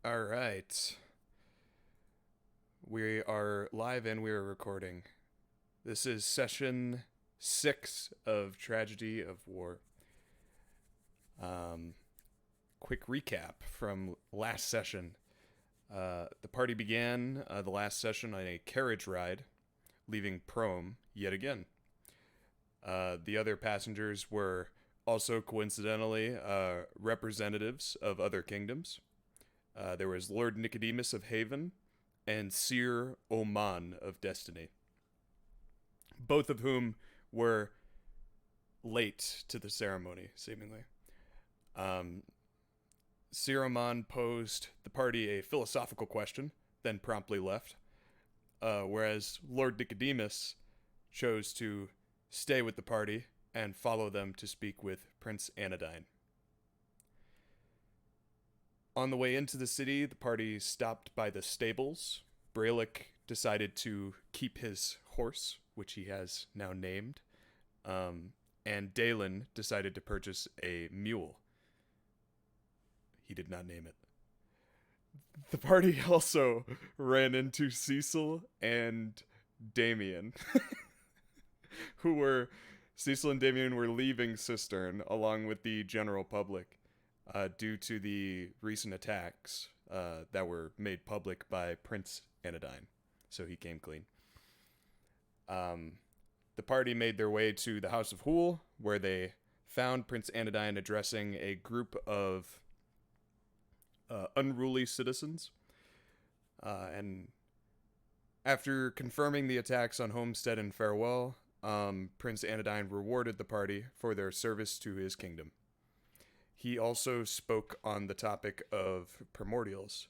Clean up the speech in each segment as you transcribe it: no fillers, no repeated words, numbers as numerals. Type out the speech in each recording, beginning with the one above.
All right. We are live and we are recording. This is session 6 of Tragedy of War. Um, Quick recap from last session. The party began the last session on a carriage ride, leaving Prome yet again. The other passengers were also coincidentally representatives of other kingdoms. There was Lord Nicodemus of Haven and Seer Oman of Destiny, both of whom were late to the ceremony, seemingly. Um, Seer Oman posed the party a philosophical question, then promptly left, whereas Lord Nicodemus chose to stay with the party and follow them to speak with Prince Anodyne. On the way into the city, the party stopped by the stables. Brelikk decided to keep his horse, which he has now named, and Daelin decided to purchase a mule. He did not name it. The party also ran into Cecil and Damien, who were Cecil and Damien were leaving Cistern along with the general public due to the recent attacks that were made public by Prince Anodyne. So he came clean. The party made their way to the House of Huul, where they found Prince Anodyne addressing a group of unruly citizens. And after confirming the attacks on Homestead and Farewell, Prince Anodyne rewarded the party for their service to his kingdom. He also spoke on the topic of primordials,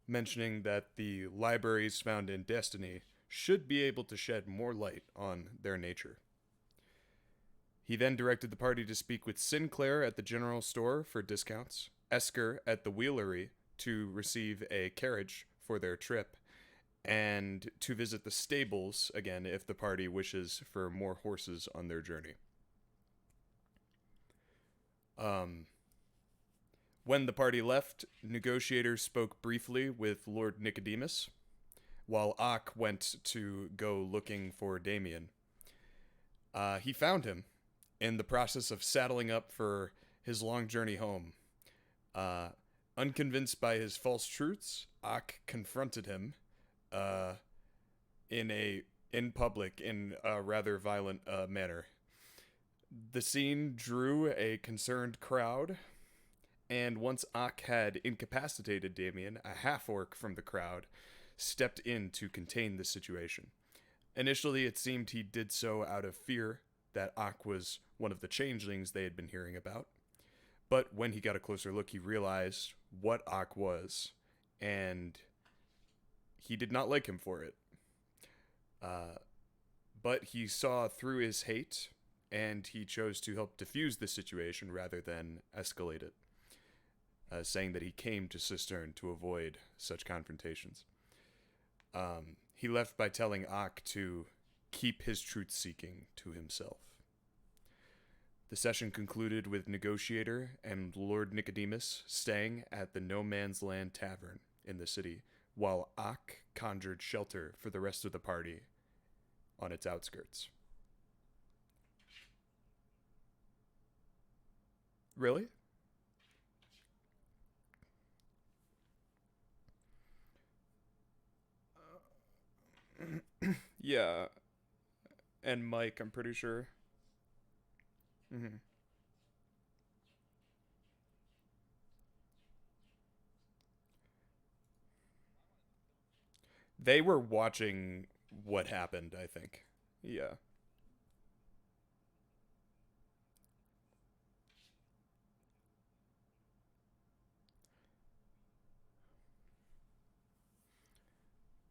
mentioning that the libraries found in Destiny should be able to shed more light on their nature. He then directed the party to speak with Sinclair at the general store for discounts, Esker at the wheelery to receive a carriage for their trip, and to visit the stables again if the party wishes for more horses on their journey. When the party left, Negotiator spoke briefly with Lord Nicodemus, while Ak went to go looking for Damien. He found him in the process of saddling up for his long journey home. Unconvinced by his false truths, Ak confronted him in public in a rather violent manner. The scene drew a concerned crowd, and once Ak had incapacitated Damien, a half-orc from the crowd stepped in to contain the situation. Initially, it seemed he did so out of fear that Ak was one of the changelings they had been hearing about. But when he got a closer look, he realized what Ak was, and he did not like him for it. But he saw through his hate, and he chose to help diffuse the situation rather than escalate it, saying that he came to Cistern to avoid such confrontations. He left by telling Ak to keep his truth-seeking to himself. The session concluded with Negotiator and Lord Nicodemus staying at the No Man's Land Tavern in the city, while Ak conjured shelter for the rest of the party on its outskirts. Really? Yeah, and Mike, I'm pretty sure. Mm-hmm. They were watching what happened, I think. Yeah.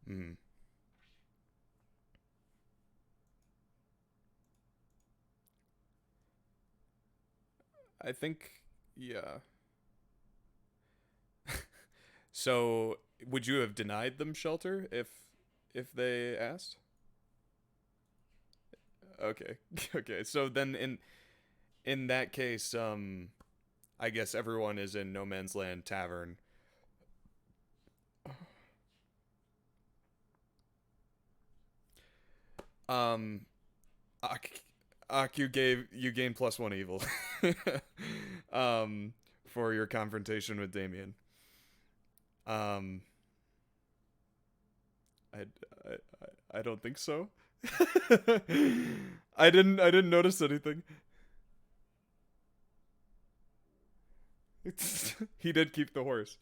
Mm. I think, yeah. So, would you have denied them shelter if they asked? Okay. Okay. So then in that case, I guess everyone is in No Man's Land Tavern Um, Ak, you gain +1 evil. um, for your confrontation with Damien. Um, I, I don't think so. I didn't notice anything. He did keep the horse.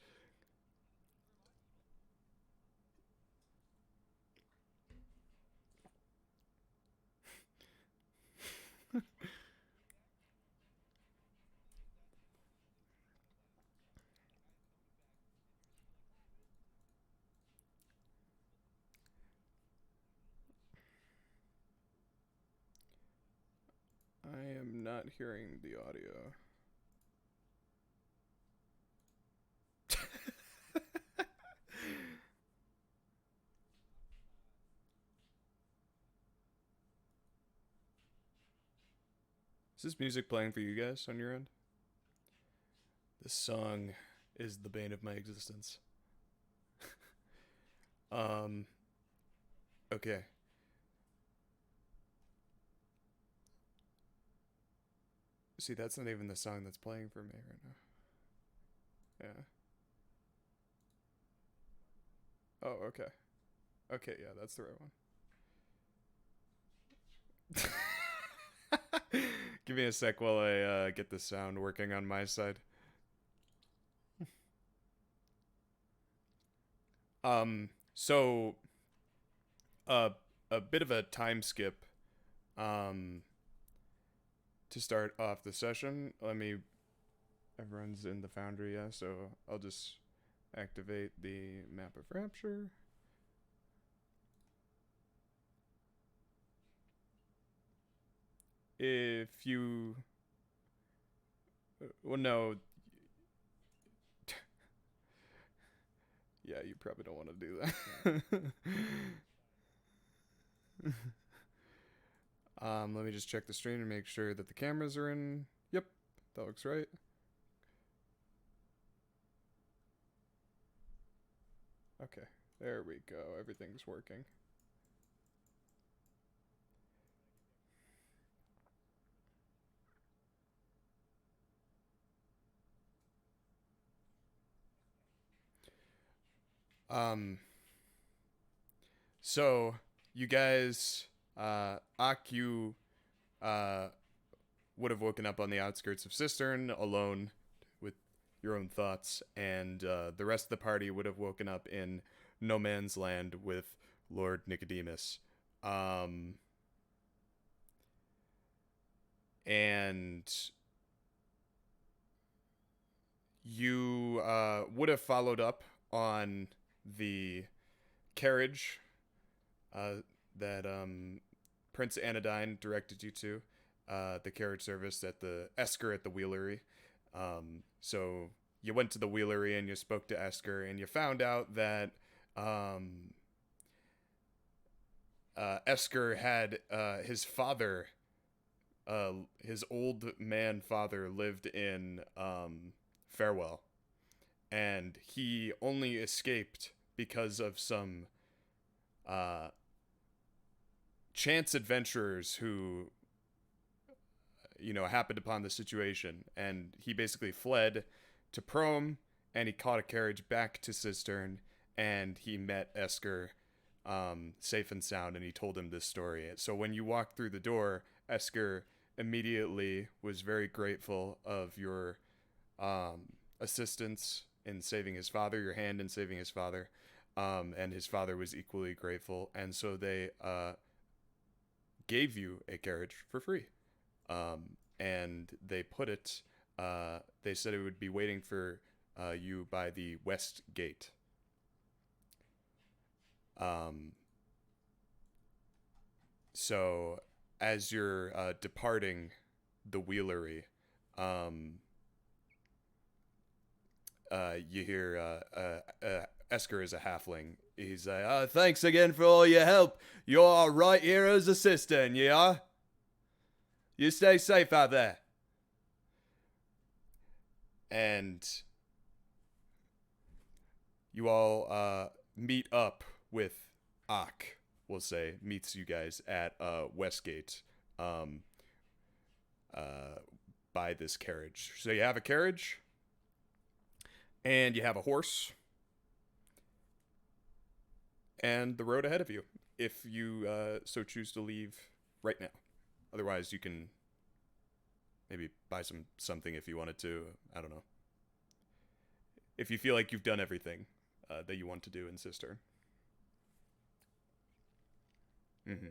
I am not hearing the audio. Is this music playing for you guys on your end? This song is the bane of my existence. Okay. See, that's not even the song that's playing for me right now. Yeah. Oh, okay. Okay, yeah, that's the right one. Give me a sec while I get the sound working on my side. So uh, a bit of a time skip. Um, to start off the session, everyone's in the foundry, yeah. So I'll just activate the map of Rapture. If you, well, no. Yeah, you probably don't want to do that. Let me just check the stream and make sure that the cameras are in. Yep, that looks right. Okay, there we go. Everything's working. So you guys, Aku, would have woken up on the outskirts of Cistern alone with your own thoughts, and the rest of the party would have woken up in no man's land with Lord Nicodemus. And you would have followed up on the carriage that Prince Anodyne directed you to, the carriage service at the Esker at the Wheelery. So you went to the Wheelery and you spoke to Esker, and you found out that Esker had his father, his old man father, lived in Farewell, and he only escaped because of some chance adventurers who happened upon the situation, and he basically fled to Prom, and he caught a carriage back to Cistern, and he met Esker safe and sound, and he told him this story. So when you walked through the door, Esker immediately was very grateful of your assistance in saving his father, your hand in saving his father, and his father was equally grateful, and so they gave you a carriage for free. And they put it, they said it would be waiting for you by the west gate. So as you're departing the Wheelery, you hear Esker is a halfling. He's like, thanks again for all your help. You're right here as a Cistern, you are? You stay safe out there. And you all meet up with Ak. we'll say, meets you guys at Westgate, um, uh, by this carriage. So you have a carriage, and you have a horse, and the road ahead of you, if you so choose to leave right now. Otherwise, you can maybe buy something if you wanted to. I don't know. If you feel like you've done everything that you want to do in Cistern. Mm-hmm.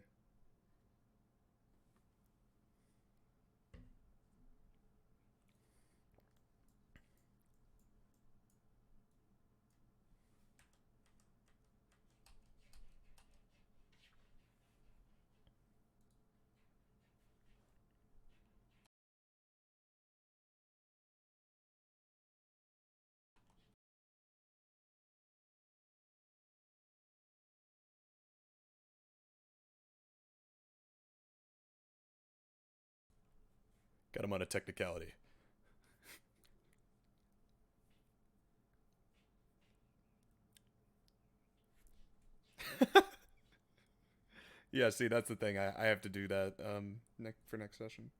Got him on a technicality. Yeah, see, that's the thing. I have to do that for next session.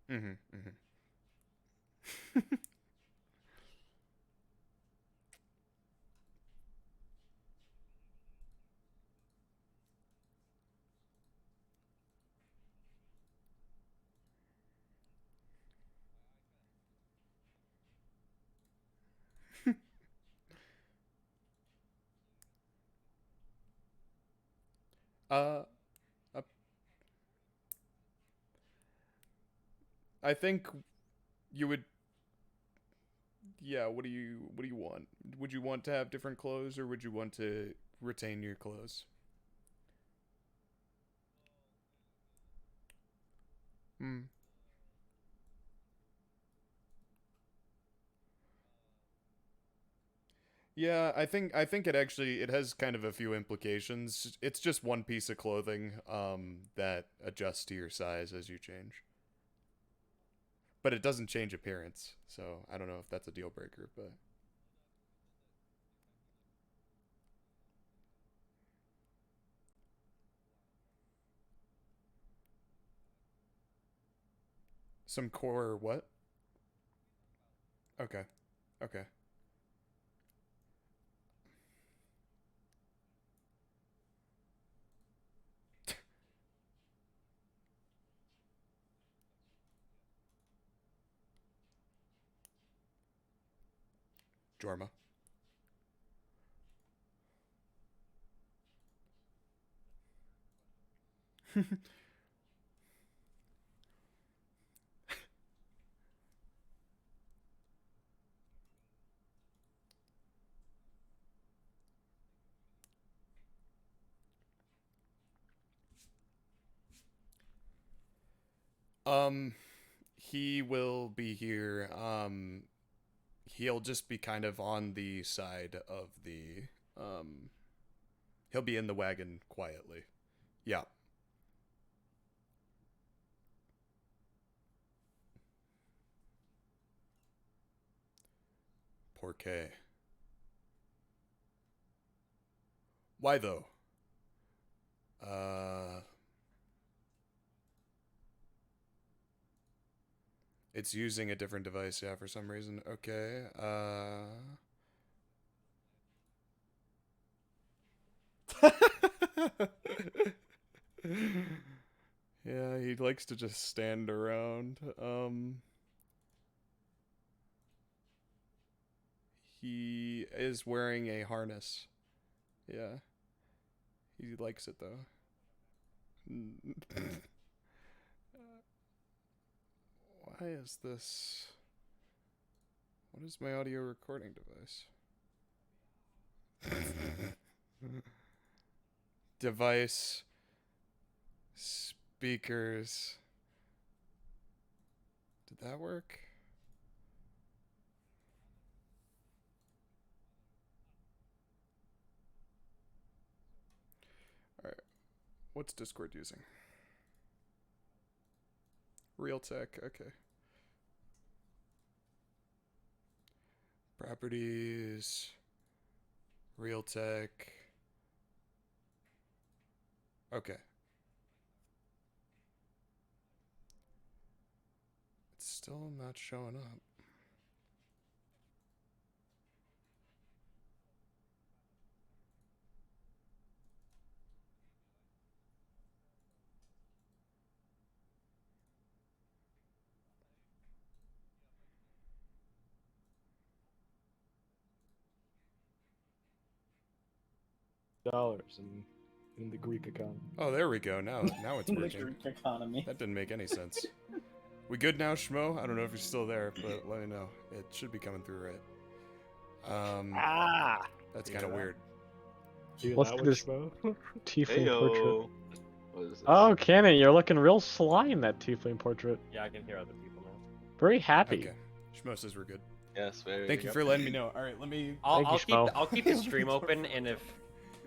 Mm-hmm. Mm-hmm. uh, uh, I think you would. Yeah. What do you want? Would you want to have different clothes, or would you want to retain your clothes? Hmm. Yeah, I think it has kind of a few implications. It's just one piece of clothing that adjusts to your size as you change. But it doesn't change appearance. So, I don't know if that's a deal breaker, but some core what? Okay. Okay. Jorma. um he will be here. He'll just be kind of on the side of the um he'll be in the wagon quietly. Yeah. Poor K. Why though? Uh it's using a different device, yeah, for some reason. Okay. Yeah, he likes to just stand around. He is wearing a harness. Yeah, he likes it though. Why is this? What is my audio recording device? Device, speakers. Did that work? What's Discord using? Realtek, okay. Properties, Realtek. Okay. It's still not showing up. Dollars in the Greek economy. Oh, there we go. Now it's In the working. Greek economy. That didn't make any sense. We good now, Schmo? I don't know if you're still there, but let me know. It should be coming through right. That's kind of weird. What's this Heyo. tiefling portrait? What is it? Oh, Cannon, you're looking real sly in that tiefling portrait. Yeah, I can hear other people now. Very happy. Okay. Schmo says we're good. Yes, very Thank you good. for letting me know. All right, let me... I'll keep the stream open, and if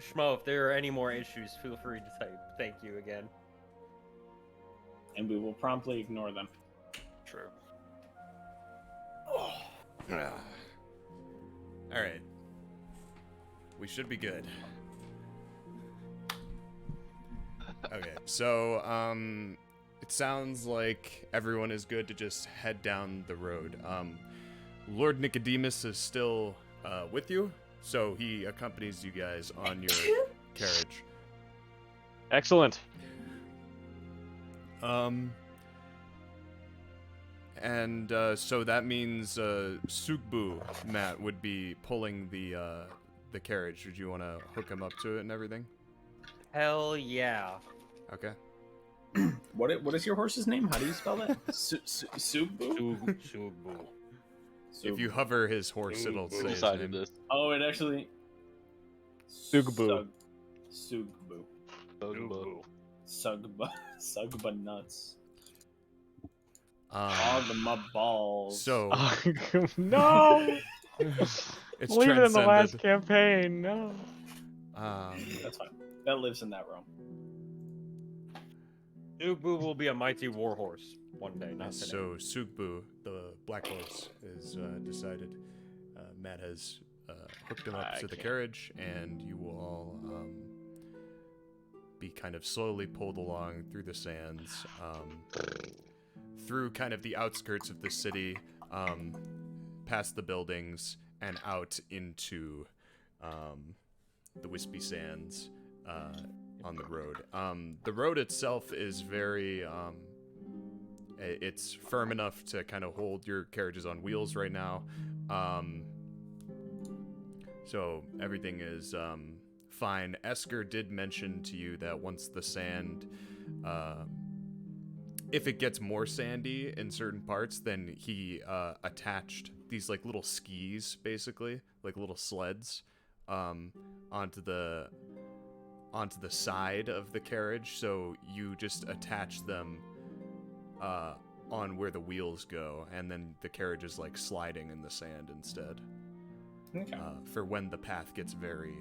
Schmo, if there are any more issues, feel free to type. Thank you again. And we will promptly ignore them. True. All right. We should be good. Okay, so it sounds like everyone is good to just head down the road. Lord Nicodemus is still with you, so he accompanies you guys on your carriage. Excellent. And so that means Sugbu, Matt, would be pulling the carriage. Would you want to hook him up to it and everything? Hell yeah. Okay. What is your horse's name? How do you spell that? Subbu? Sugbu. If you hover his horse, it'll Who say his decided name. this? Oh, it actually. Sugbu. Sugbu. Sugbu. Sugba nuts. Um, Ogma balls. so No! it's Leave it in the last transcended. campaign. No. That's fine. That lives in that realm. Sugbu will be a mighty warhorse one day, not today. So Sugbu, the black horse, is decided. Matt has hooked him up to the carriage, and you will all be kind of slowly pulled along through the sands, through kind of the outskirts of the city, past the buildings, and out into the wispy sands on the road. The road itself is very... it's firm enough to kind of hold your carriages on wheels right now. So everything is fine. Esker did mention to you that once the sand... if it gets more sandy in certain parts, then he attached these like little skis, basically, like little sleds, onto the side of the carriage. So you just attach them on where the wheels go, and then the carriage is like sliding in the sand instead. Okay. For when the path gets very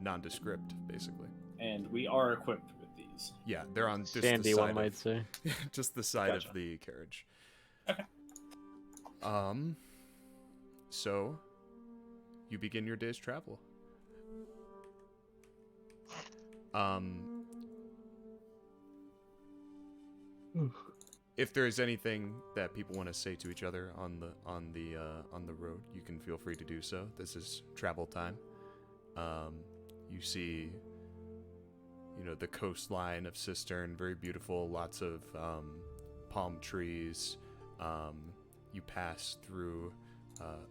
nondescript, basically. And we are equipped with these. Yeah, they're on just Sandy, the side one might say. just the side Gotcha. of the carriage. Okay. So you begin your day's travel. If there's anything that people want to say to each other on the road, you can feel free to do so. This is travel time. You see, the coastline of Cistern, very beautiful, lots of palm trees. You pass through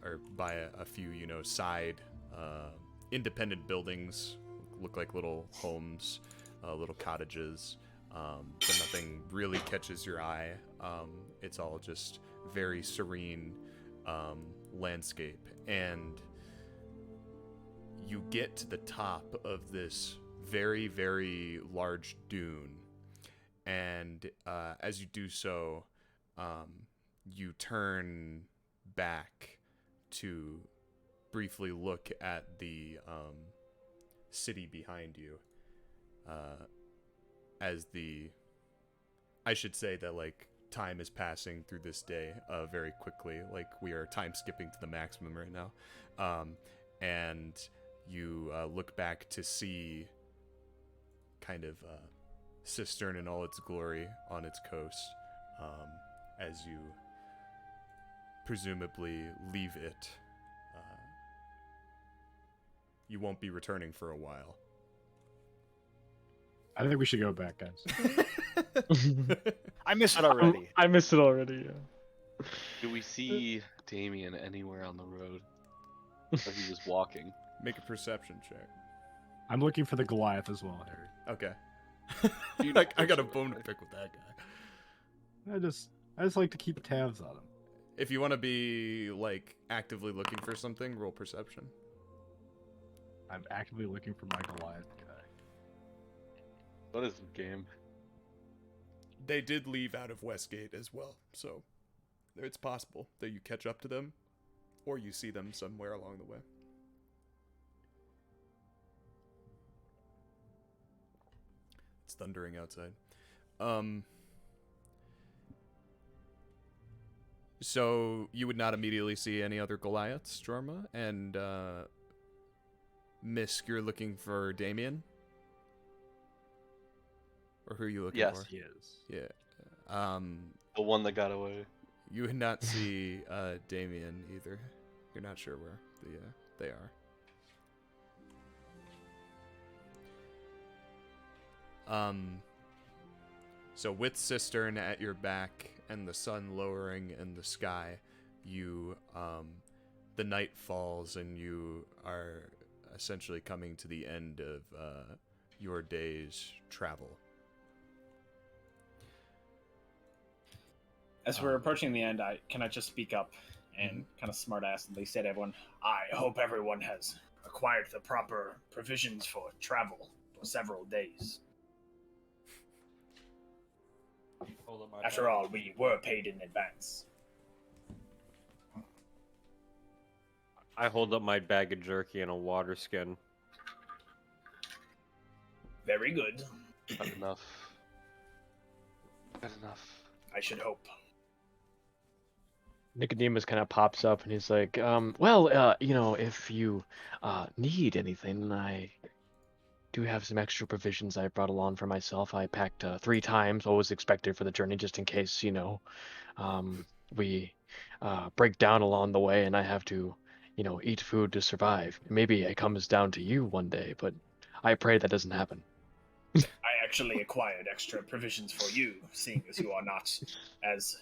or by a few, side independent buildings, look like little homes, little cottages. But nothing really catches your eye. It's all just very serene landscape. And you get to the top of this very, very large dune. And as you do so, you turn back to briefly look at the city behind you. as I should say that like time is passing through this day very quickly. Like we are time skipping to the maximum right now, and you look back to see kind of Cistern in all its glory on its coast, as you presumably leave it. You won't be returning for a while. I think we should go back, guys. I miss it already. I missed it already. Yeah. Do we see Damien anywhere on the road? Or he was walking? Make a perception check. I'm looking for the Goliath as well, Harry. Okay. You know I got a for bone sure. to pick with that guy. I just like to keep tabs on him. If you want to be like actively looking for something, roll perception. I'm actively looking for my Goliath guy. What is the game? They did leave out of Westgate as well, so it's possible that you catch up to them, or you see them somewhere along the way. It's thundering outside. So you would not immediately see any other Goliaths, Jorma, and Misk, you're looking for Damien? Or who are you looking Yes. for? He is. Yeah. The one that got away. You would not see Damien either. You're not sure where they are. So with Cistern at your back and the sun lowering in the sky, you the night falls and you are essentially coming to the end of your day's travel. As we're approaching the end, can I just speak up and kind of smartassly say to everyone, I hope everyone has acquired the proper provisions for travel for several days. Hold up my After all, we were paid in advance. I hold up my bag of jerky and a water skin. Very good. Not enough. Not enough. I should hope. Nicodemus kind of pops up and he's like, well, if you need anything, I do have some extra provisions I brought along for myself. I packed 3 times what was expected for the journey, just in case, we break down along the way and I have to, eat food to survive. Maybe it comes down to you one day, but I pray that doesn't happen. I actually acquired extra provisions for you, seeing as you are not as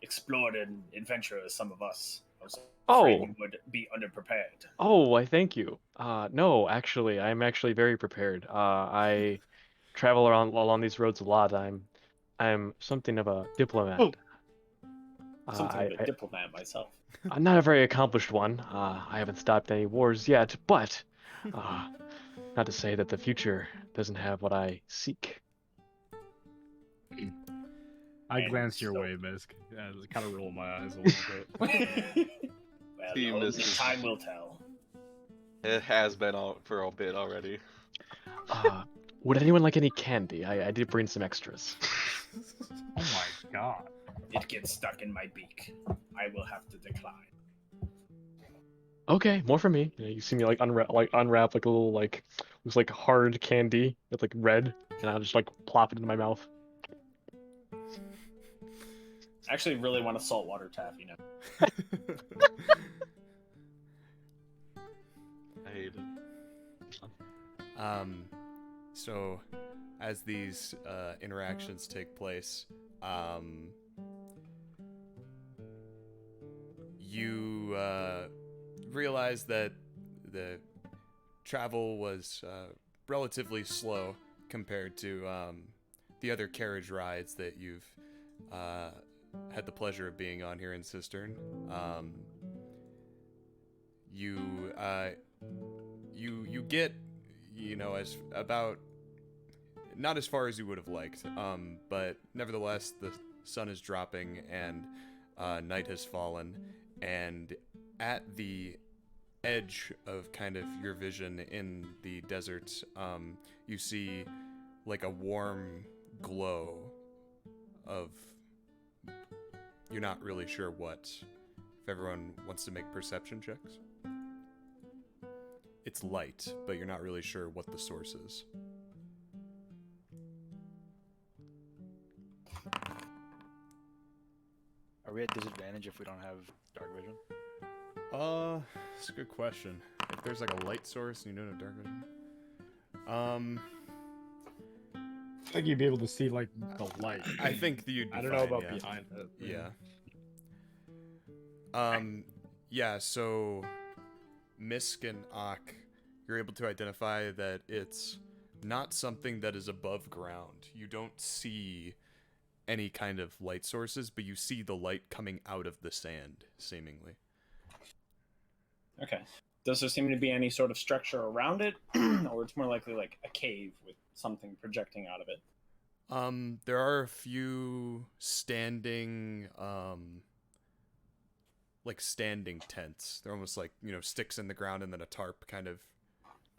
explored and adventurous as some of us. I was afraid you would be underprepared. Oh, I thank you. No, actually, I'm actually very prepared. I travel along these roads a lot. I'm something of a diplomat. Oh. Something of a diplomat myself. I'm not a very accomplished one. I haven't stopped any wars yet, but not to say that the future doesn't have what I seek. I And glanced your so- way, Misk. I kind of roll my eyes a little bit. Well, Team only is- time will tell. It has been out for a bit already. Would anyone like any candy? I did bring some extras. Oh my god. It gets stuck in my beak. I will have to decline. Okay, more for me. You see me like unwrap like a little looks like hard candy with like red, and I'll just like plop it into my mouth. I actually really want a saltwater taffy now. I hate it. So as these interactions take place, you realize that the travel was relatively slow compared to the other carriage rides that you've had the pleasure of being on here in Cistern. You get, as about not as far as you would have liked, but nevertheless the sun is dropping and night has fallen, and at the edge of kind of your vision in the desert, you see like a warm glow of, you're not really sure what. If everyone wants to make perception checks. It's light, but you're not really sure what the source is. Are we at disadvantage if we don't have dark vision? It's a good question. If there's like a light source and you don't have dark vision. I think you'd be able to see like the light. I think you'd be I don't fine, know about yeah. behind it. Yeah. Yeah, so Misk and Ak, you're able to identify that it's not something that is above ground. You don't see any kind of light sources, but you see the light coming out of the sand, seemingly. Okay. Does there seem to be any sort of structure around it, or it's more likely like a cave with something projecting out of it? There are a few standing, like standing tents. They're almost like, sticks in the ground and then a tarp kind of,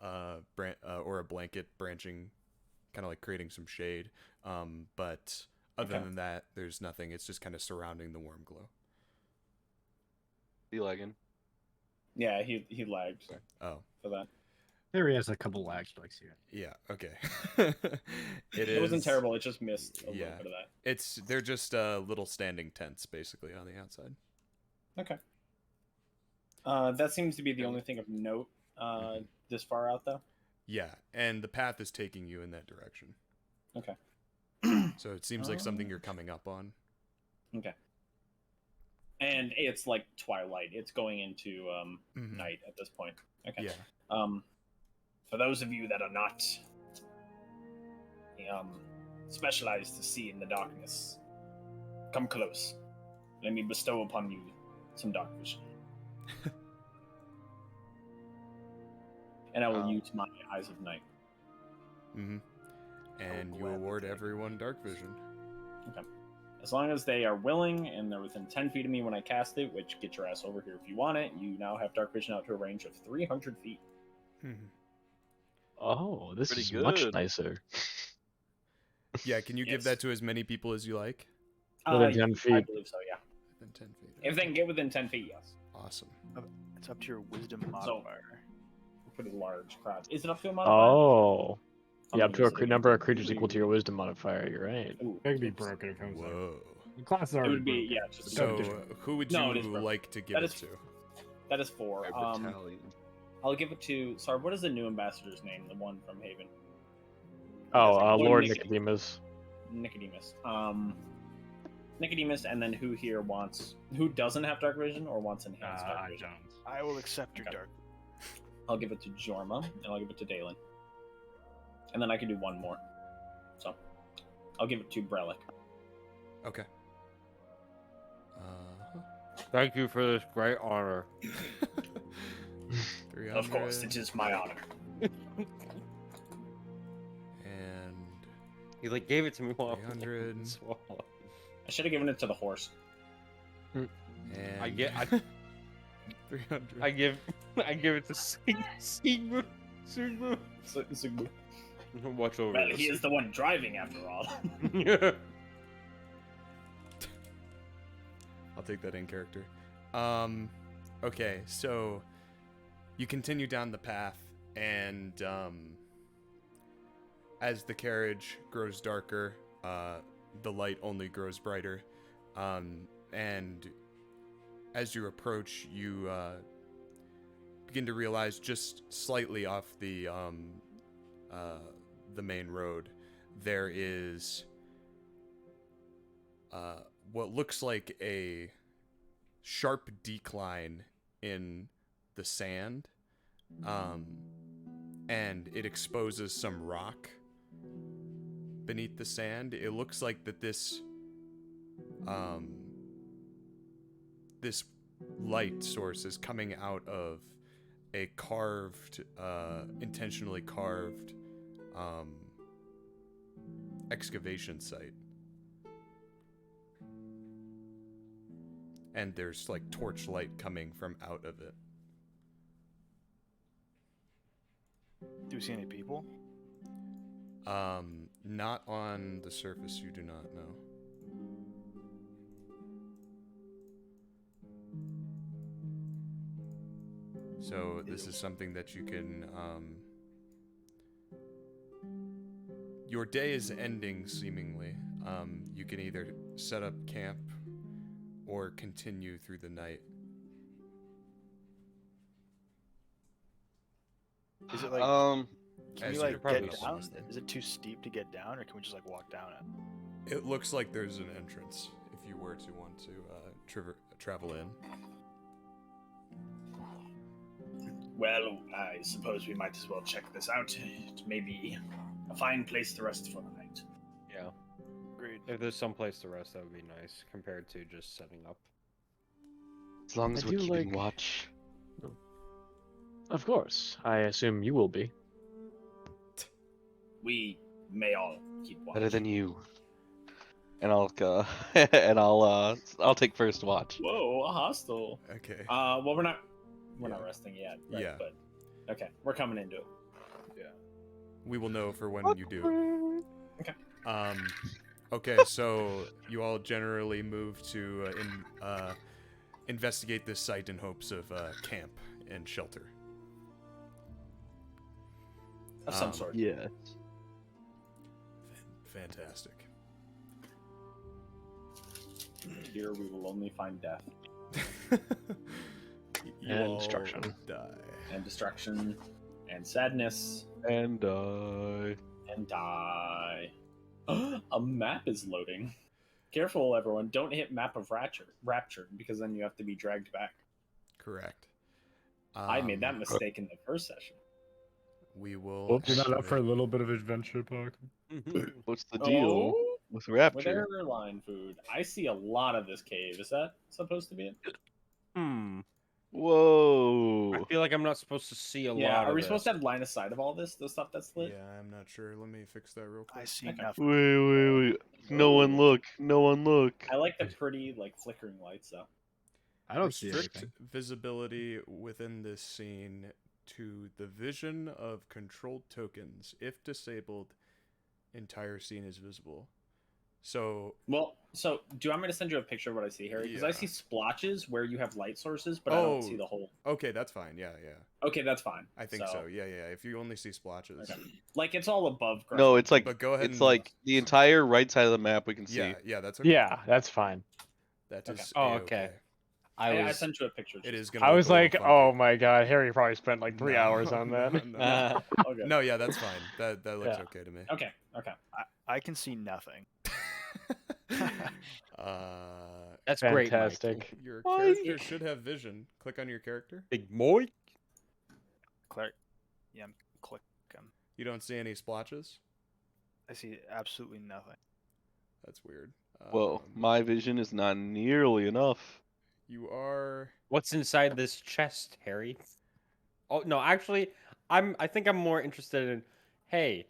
or a blanket branching, kind of like creating some shade. But other than that, there's nothing. It's just kind of surrounding the warm glow. You lagging? Yeah, he lagged Oh. for that. There he has a couple lag strikes here. Yeah, okay. It wasn't terrible, it just missed a little bit of that. They're just little standing tents, basically, on the outside. Okay. That seems to be the only thing of note this far out, though. Yeah, and the path is taking you in that direction. Okay. So it seems like something you're coming up on. Okay. And it's like twilight. It's going into night at this point. Okay. Yeah. For those of you that are not specialized to see in the darkness, come close. Let me bestow upon you some dark vision. And I will use my eyes of night. Mm-hmm. And you award everyone dark vision. Okay. As long as they are willing and they're within 10 feet of me when I cast it, which get your ass over here if you want it, you now have dark vision out to a range of 300 feet. Oh, this Pretty is good. much nicer. Yeah, can you give that to as many people as you like? Within 10 I feet. believe so, yeah. Within 10 feet. If they can get within 10 feet, yes. Awesome. It's up to your wisdom modifier. Pretty large crowd. Is it up to a modifier? Oh. Yeah, up to Something a number of creatures equal to your wisdom modifier. You're right. Ooh, It could be broken if it was Whoa. The class is It already would be, broken. yeah, just So, different. who would No, it you is broken. like to give That it is- to? That is 4. Our battalion. I'll give it to... Sorry, what is the new ambassador's name? The one from Haven. Oh, Lord Nicodemus. Nicodemus. Nicodemus, and then who here wants... Who doesn't have dark vision or wants enhanced dark I vision? don't. I will accept your Okay. dark. I'll give it to Jorma, and I'll give it to Daelin. And then I can do one more. So, I'll give it to Brelikk. Okay. Thank you for this great honor. 300, Of course, it is my honor. and He gave it to me while 300. swallow. I should have given it to the horse. And I get. 300. I give it to Sigma. Sigma. Watch over Well, this. he is the one driving after all. I'll take that in character. Okay, so you continue down the path, and as the carriage grows darker, the light only grows brighter, and as you approach, you begin to realize just slightly off the main road, there is what looks like a sharp decline in the sand, and it exposes some rock beneath the sand. It looks like that this light source is coming out of a carved, intentionally carved excavation site. And there's torch light coming from out of it. Do you see any people? Not on the surface, you do not know. So this is something that you can, your day is ending, seemingly. You can either set up camp or continue through the night. Is it like? Can As we you're like get probably down? listening. Is it too steep to get down, or can we just like walk down it? It looks like there's an entrance if you were to want to travel in. Well, I suppose we might as well check this out. It may be a fine place to rest for the night. Yeah. Agreed. If there's some place to rest, that would be nice compared to just setting up. As long as I we're do keeping like- watch. Of course. I assume you will be. We may all keep watch. Better than you. And I'll take first watch. Whoa, hostile. Okay. Well, we're not Yeah. resting yet, right? Yeah. But okay, we're coming into it. We will know for when you do. Okay. Okay, so you all generally move to investigate this site in hopes of camp and shelter. Of some sort. Yeah. Fantastic. Here we will only find death You And all destruction. die. and destruction and sadness And and die. A map is loading. Careful, everyone! Don't hit map of Rapture, because then you have to be dragged back. Correct. I made that mistake in the first session. We will. You're not up for a activate- little bit of adventure, Park? what's the deal Oh, with with Rapture? airline food. I see a lot of this cave. Is that supposed to be it? I Whoa. feel like I'm not supposed to see a Yeah. lot. Are we of supposed to this. have line of sight of all this? The stuff that's lit. Yeah, I'm not sure. Let me fix that real quick. I see Okay. nothing. Wait. No one look. No one look. I like the pretty like flickering lights though. I don't see Restrict anything. visibility within this scene to the vision of controlled tokens. If disabled, entire scene is visible. So Well, so do you want me to send you a picture of what I see, Harry? Because I Yeah. see splotches where you have light sources, but I don't see the whole. okay, that's fine. Yeah. Okay, that's fine. I think so. Yeah. If you only see splotches. Okay. Like it's all above ground. No, it's like But go ahead it's and- like the entire right side of the map we can see. Yeah, that's okay. Yeah, that's fine. That Okay. is Oh, A-okay. okay. I sent you a picture. It is gonna I look was a little like, funky. oh my god, Harry probably spent like 3 No, hours on that. No, Okay. no, yeah, that's fine. That looks Yeah. okay to me. Okay. I can see nothing. That's great, Mike. Fantastic. Your Mike. character should have vision. Click on your character. Big Moik. Clark. Yeah, I'm clicking. You don't see any splotches. I see absolutely nothing. That's weird. Whoa, my vision is not nearly enough. You are. What's inside this chest, Harry? Oh no, actually, I think I'm more interested in. Hey,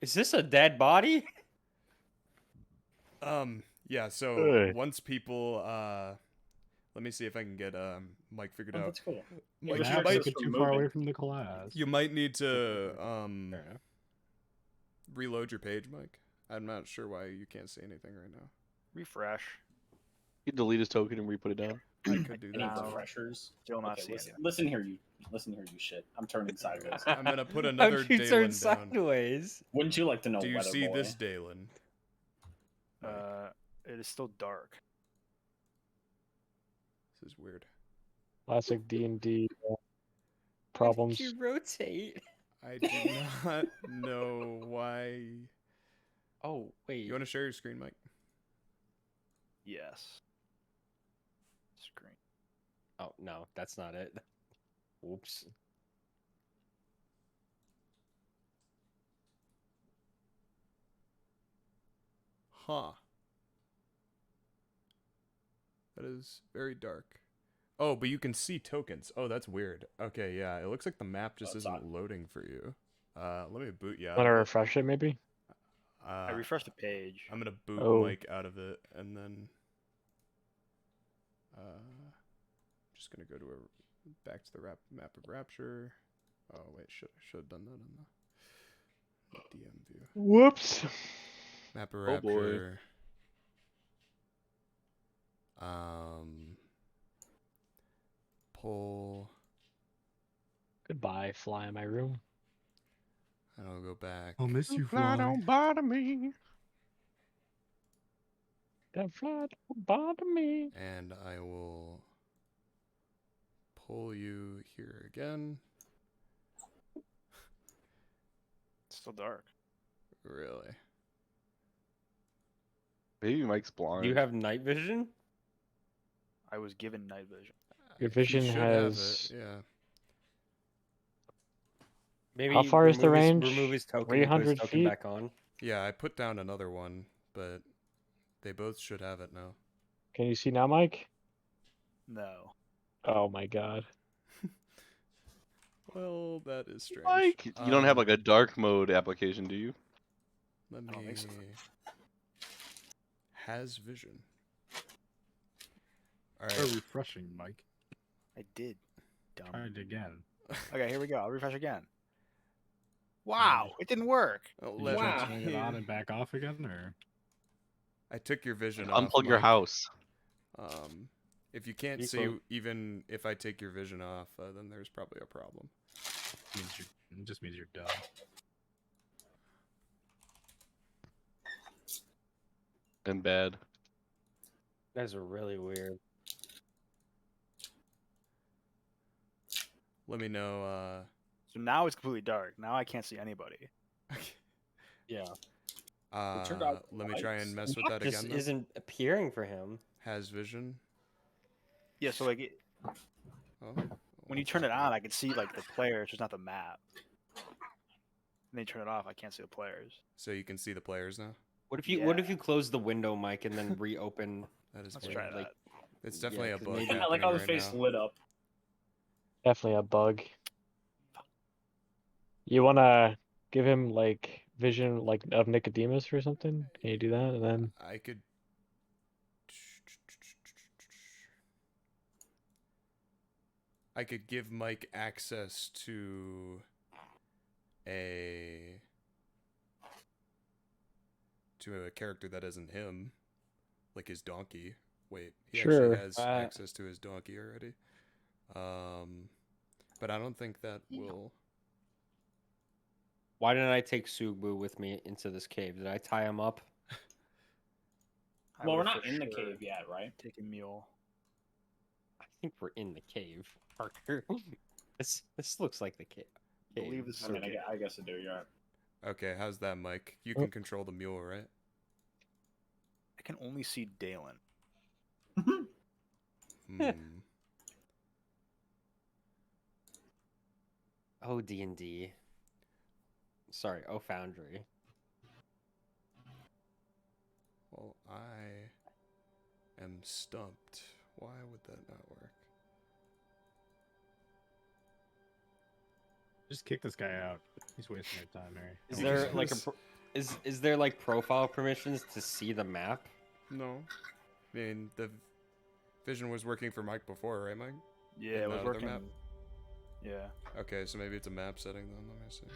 is this a dead body? Yeah. So Hey. once people let me see if I can get Mike figured Oh, out. that's cool. Mike, Which you access might, Get from too far away moving. from the class. you might need to Fair enough. reload your page, Mike. I'm not sure why you can't see anything right now. Refresh. You delete his token and re-put it down. I could do Any that. refreshers? Still not Okay, seeing listen, anything. listen here, you shit. I'm turning sideways. I'm gonna put another How'd you Daelin turn down. sideways? Wouldn't you like to know? Do you Weather see boy? this Daelin? It is still dark. This is weird. Classic D&D Why problems. did you rotate? I do not know why. Oh wait. You want to share your screen, Mike? Yes. Screen. Oh no, that's not it. Oops. Huh. That is very dark. Oh, but you can see tokens. Oh, that's weird. Okay, yeah. It looks like the map just it's isn't not. loading for you. Let me boot you out. Want to of it. refresh it maybe? I refreshed the page. I'm gonna boot Oh. Mike out of it, and then I'm just gonna go to back to the map of Rapture. Oh wait, should have done that on DM view. Whoops. Map of Oh, boy. Rapture. Pull. Goodbye, fly in my room. And I'll go back. I'll miss you, Fly fly. don't bother me. That fly don't bother me. And I will pull you here again. It's still dark. Really? Maybe Mike's blind. Do you have night vision? I was given night vision. Your You vision should has- have it, yeah. Maybe How far is the range? Remove his token. 300 and put his token feet? back on. Yeah, I put down another one, but they both should have it now. Can you see now, Mike? No. Oh my god. Well, that is strange. Mike, you don't have like a dark mode application, do you? Let I don't me... think so. Has vision. So Alright. refreshing, Mike. I did. Dumb. Try it again. Okay, here we go. I'll refresh again. Wow, it didn't work. Oh, Did let you try me- turning it on and back off again, or? I took your vision off. Unplug your Mike. house. If you can't Be see, close. even if I take your vision off, then there's probably a problem. It just means you're dumb. And bad. That's really weird. Let me know. So now it's completely dark. Now I can't see anybody. Yeah. turned out Let me try and lights. mess with that Just again. Though. isn't appearing for him. Has vision. Yeah, so like Oh. when you turn it on, I can see like the players, just not the map. And then you turn it off, I can't see the players. So you can see the players now. What if you close the window, Mike, and then reopen? That is Let's weird. try like, that. It's definitely Yeah, a 'cause bug. maybe- I like how happening his right face now. lit up. Definitely a bug. You wanna give him like vision like of Nicodemus or something? Can you do that? And then I could. I could give Mike access to a character that isn't him, like his donkey. Wait, he Sure. actually has access to his donkey already. But I don't think that will. Why didn't I take Sugbu with me into this cave? Did I tie him up? I Well, we're would not for in the sure cave yet, right? take a mule. I think we're in the cave, Parker. this looks like the cave. I believe this is I mean, okay. I guess I do. You're right. Okay, how's that, Mike? You Oh. can control the mule, right? I can only see Daelin. Yeah. Hmm. Oh, D&D. Sorry, oh, Foundry. Well, I am stumped. Why would that not work? Just kick this guy out. He's wasting your time, Harry. Is You there just- like is there like profile permissions to see the map? No. I mean, the vision was working for Mike before, right, Mike? Yeah, In it was the other working. map? Yeah. Okay, so maybe it's a map setting then. Let me see.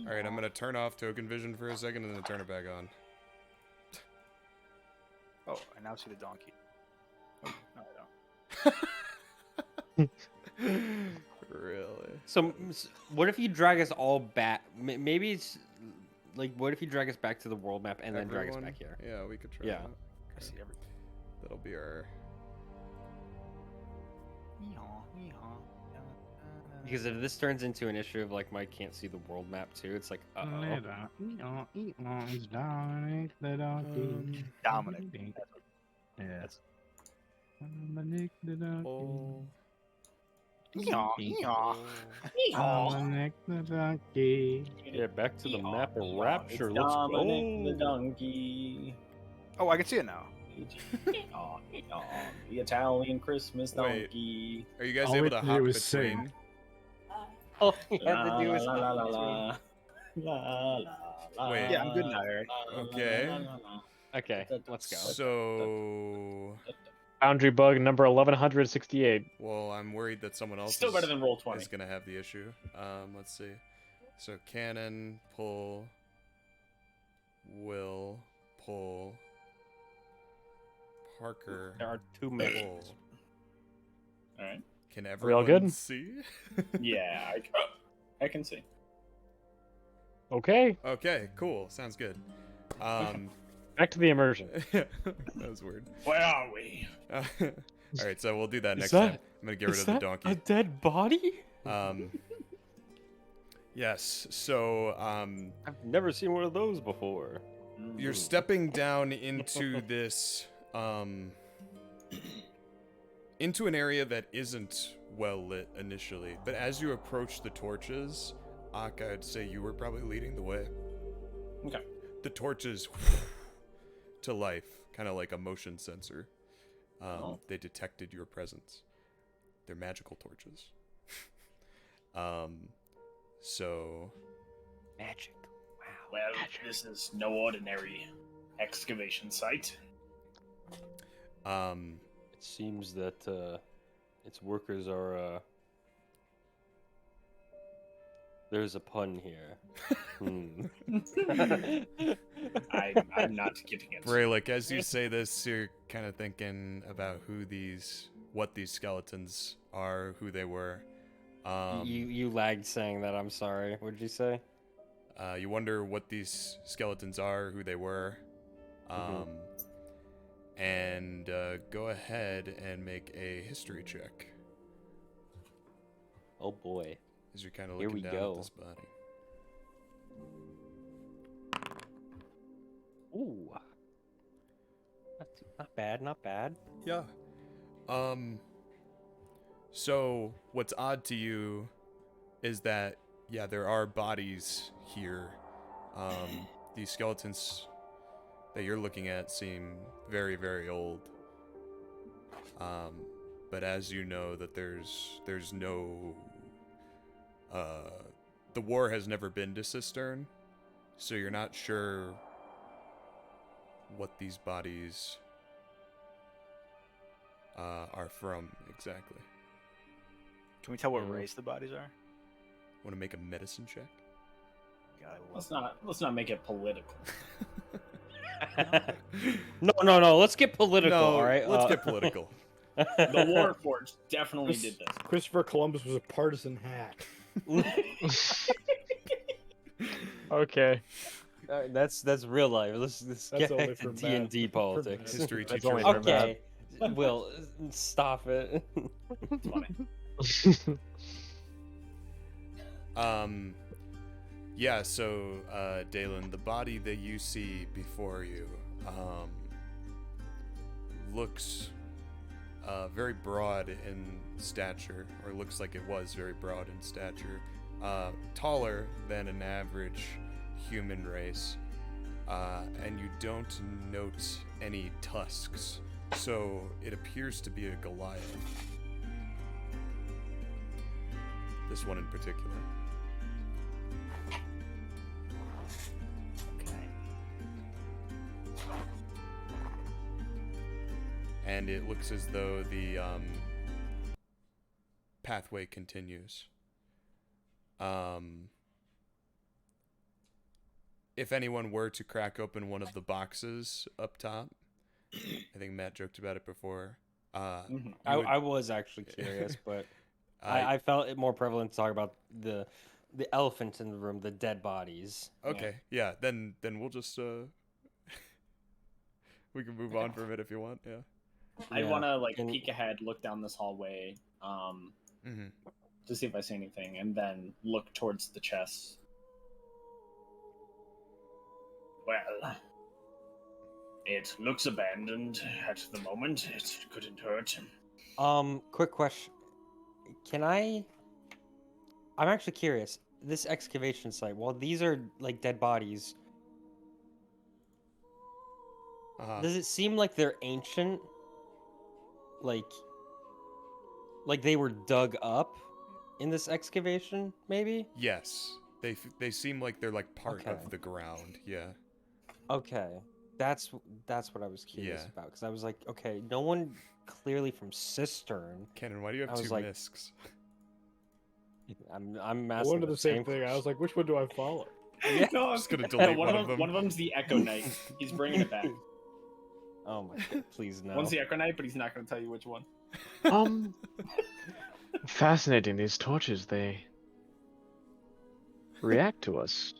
All right, I'm gonna turn off token vision for a second and then turn it back on. Oh, I now see the donkey. Oh, no, I don't. Really? So what if you drag us all back? Maybe it's like what if you drag us back to the world map and then drag us Everyone? back here? Yeah, we could try Yeah. that. I see everything. That'll be our. Because if this turns into an issue of like Mike can't see the world map too, it's like uh oh. Dominic the donkey. Dominic. Yeah. Dominic the donkey. Dominic the donkey. Yeah, back to the Yeehaw, map of yeehaw, Rapture. it's Let's Dominic the go. donkey. Oh, I can see it now. Yeehaw, yeehaw, the Italian Christmas Wait. donkey. Are you guys All able we to had to do hop was between? sing. All we had La, to do la, is la, la, la, la. La, la, la, Wait. Yeah, I'm good now, Eric. la, la, Okay. la, la, la. okay. Let's go. So Boundary bug number 1168. Well, I'm worried that someone else Still better than roll 20. is gonna have the issue. Let's see. So cannon, pull, will, pull, Parker, There are 2 pull. missions. All right. Can we all everyone good? see? Yeah, I can see. Okay, Okay, cool. Sounds good. back to the immersion. That was weird. Where are we? All right, so we'll do that Is next that- time. I'm gonna get rid Is of the that donkey. a dead body? Yes. So I've never seen one of those before. you're stepping down into this into an area that isn't well lit initially, but as you approach the torches, Ak, I'd say you were probably leading the way. Okay. The torches to life, kind of like a motion sensor. They detected your presence. They're magical torches. So Magic. Wow. Well, this is no ordinary excavation site. It seems that its workers are. There's a pun here. I'm not getting it. Brelikk, as you say this, you're kind of thinking about what these skeletons are, who they were. You lagged saying that. I'm sorry. What did you say? You wonder what these skeletons are, who they were. And go ahead and make a history check Oh boy. as you're kind of Here looking we down go. at this body. Ooh. Not bad. Not bad. Yeah. So what's odd to you is that, yeah, there are bodies here. These skeletons that you're looking at seem very, very old. But as you know that there's no, the war has never been to Cistern, so you're not sure what these bodies are from exactly. Can we tell what race the bodies are? Want to make a medicine check? God, I love Let's not make it political. No. Let's get political. No, All right. let's get political. The Warforged definitely did this. Christopher Columbus was a partisan hack. Okay. That's real life. Let's That's get only back to for D&D Matt. politics. History That's teacher. only for Okay. Will, stop it. It's funny. Yeah, so, Daelin, the body that you see before you, looks, very broad in stature, or looks like it was very broad in stature, taller than an average human race, and you don't note any tusks, so it appears to be a Goliath. This one in particular. And it looks as though the pathway continues. If anyone were to crack open one of the boxes up top, I think Matt joked about it before. I was actually curious, but I felt it more prevalent to talk about the elephant in the room, the dead bodies. Okay, yeah. Then we'll just we can move on from it if you want. Yeah. I Yeah. want to And- peek ahead, look down this hallway, to see if I see anything, and then look towards the chest. Well, it looks abandoned at the moment. It couldn't hurt. Quick question. I'm actually curious. This excavation site, while these are like dead bodies, does it seem like they're ancient? Like they were dug up in this excavation, maybe? Yes. They seem like they're like part Okay. of the ground. Yeah. Okay. That's what I was curious Yeah. about, because I was like, okay, no one clearly from Cistern. Cannon, why do you have I was two like- Misks? I'm I asking wondered the same thing. I question. was like, which one do I follow? Yeah. No, Just gonna no, delete one of them. them. One of them's the Echo Knight. He's bringing it back. Oh my god, please no. One's the Echo Knight, but he's not going to tell you which one. Fascinating. These torches, they react to us.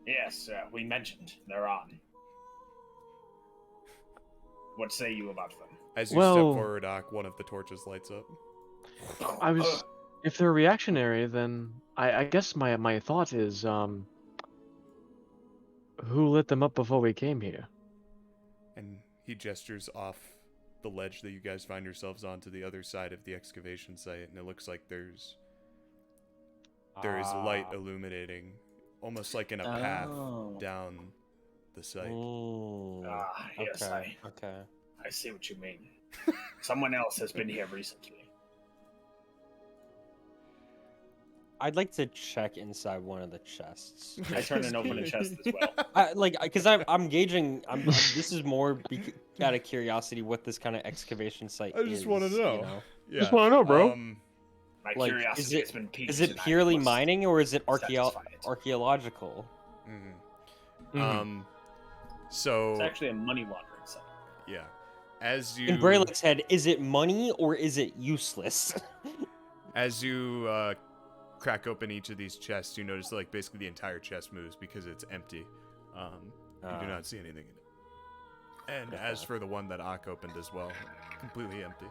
Yes, we mentioned they're on. What say you about them? As you Well- step forward, Ak, one of the torches lights up. I was, if they're reactionary, then I guess my thought is, who lit them up before we came here? And he gestures off the ledge that you guys find yourselves on to the other side of the excavation site, and it looks like there is light illuminating, almost like in a path down the site. Yes, Okay. Okay. I see what you mean. Someone else has been here recently. I'd like to check inside one of the chests. I turn and open a chest as well. Because I'm gauging. This is more out of curiosity what this kind of excavation site is. I just want to know. You know? Yeah. Just want to know, bro. My Like, curiosity has been piqued. Is it and I purely must mining or is it satisfy it. archaeological? Mhm. So It's actually a money laundering site. yeah, as you In Brelick's head, is it money or is it useless? as you crack open each of these chests, you notice like basically the entire chest moves because it's empty. You do not see anything in it. And as for the one that Ak opened as well, completely empty.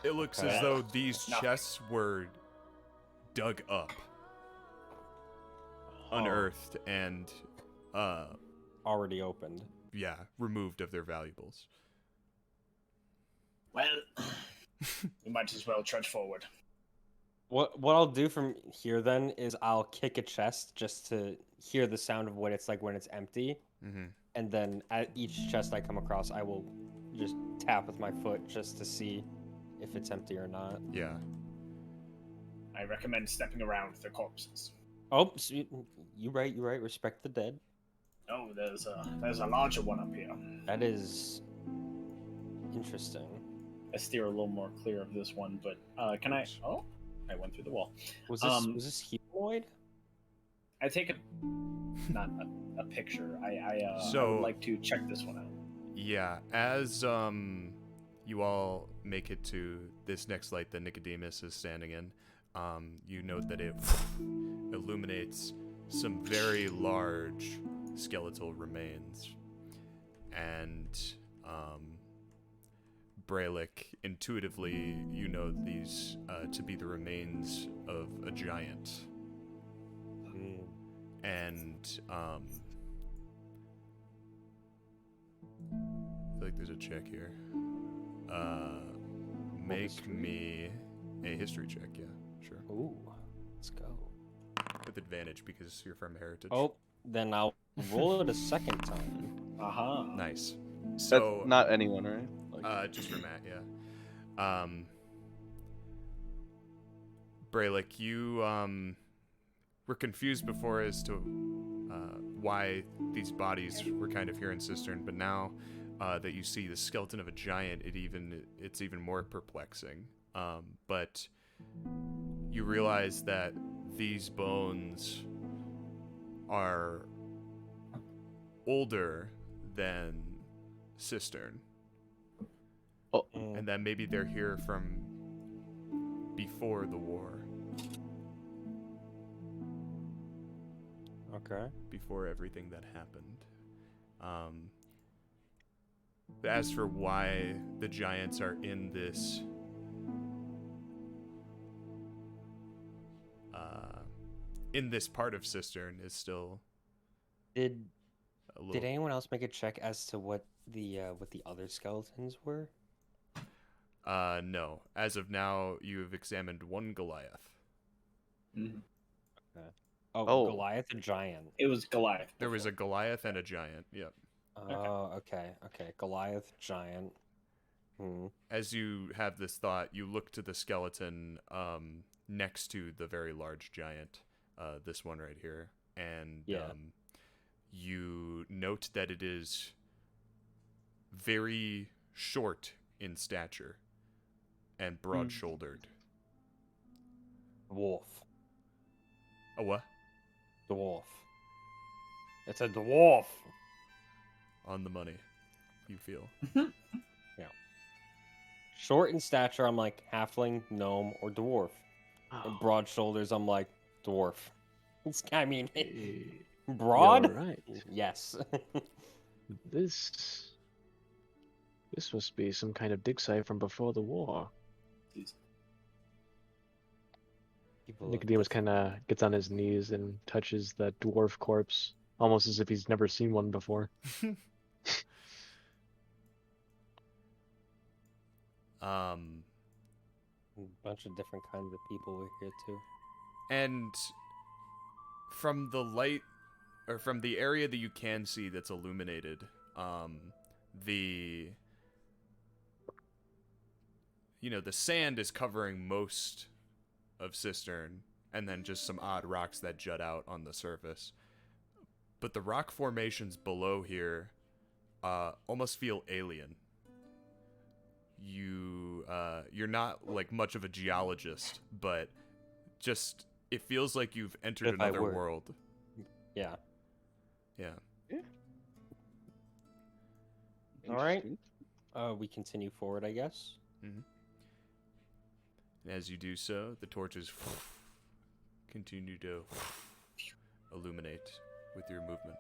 It looks as though these chests were dug up, unearthed, and Already opened. yeah, removed of their valuables. Well, we might as well trudge forward. What I'll do from here then is I'll kick a chest just to hear the sound of what it's like when it's empty, Mm-hmm. and then at each chest I come across, I will just tap with my foot just to see if it's empty or not. Yeah. I recommend stepping around the corpses. Oh, you right. Respect the dead. Oh, there's a larger one up here. That is interesting. I steer a little more clear of this one, but can I? Oh, I went through the wall. Was this humanoid? I take not a picture. I So- would like to check this one out. Yeah, as you all make it to this next light that Nicodemus is standing in, you note that it illuminates some very large skeletal remains. And Brelikk, intuitively, you know these to be the remains of a giant. And I feel like there's a check here. Make me a history check, yeah, sure. Ooh, let's go. With advantage because you're from Heritage. Oh, then I'll roll it a second time. Nice. That's So, not anyone, right? Like, just for Matt, yeah. Brelikk, you were confused before as to why these bodies were kind of here in Cistern, but now that you see the skeleton of a giant, it's even more perplexing. But you realize that these bones are older than Cistern. Oh. And that maybe they're here from before the war. Okay. Before everything that happened. As for why the giants are in this part of Cistern is still Did a little. Did anyone else make a check as to what the other skeletons were? No. As of now, you have examined one Goliath. Oh, Goliath, a giant. It was Goliath. There was a Goliath and a giant. Yep. Oh, okay. Goliath, giant. As you have this thought, you look to the skeleton next to the very large giant, this one right here, and You note that it is very short in stature and broad-shouldered. Dwarf. A what? Dwarf. It's a dwarf. On the money, you feel. Yeah. Short in stature, I'm like halfling, gnome, or dwarf. And broad shoulders, I'm like dwarf. I mean, broad? You're right. Yes. This must be some kind of dig site from before the war. People look Nicodemus different. kind of gets on his knees and touches the dwarf corpse, almost as if he's never seen one before. A bunch of different kinds of people were here too. And from the light, or from the area that you can see that's illuminated, the sand is covering most of Cistern, and then just some odd rocks that jut out on the surface. But the rock formations below here almost feel alien. You're not like much of a geologist, but just it feels like you've entered If I another were. world. Yeah. Yeah. All right. We continue forward, I guess. And as you do so, the torches continue to illuminate with your movement.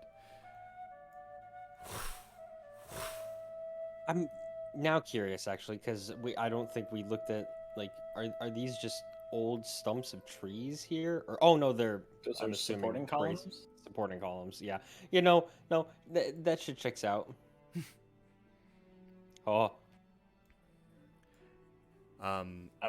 I'm now curious, actually, because I don't think we looked at, like, are these just old stumps of trees here? Or, oh, no, they're, Those I'm are assuming, supporting columns? Supporting columns, yeah. You know, no, that shit checks out. Oh.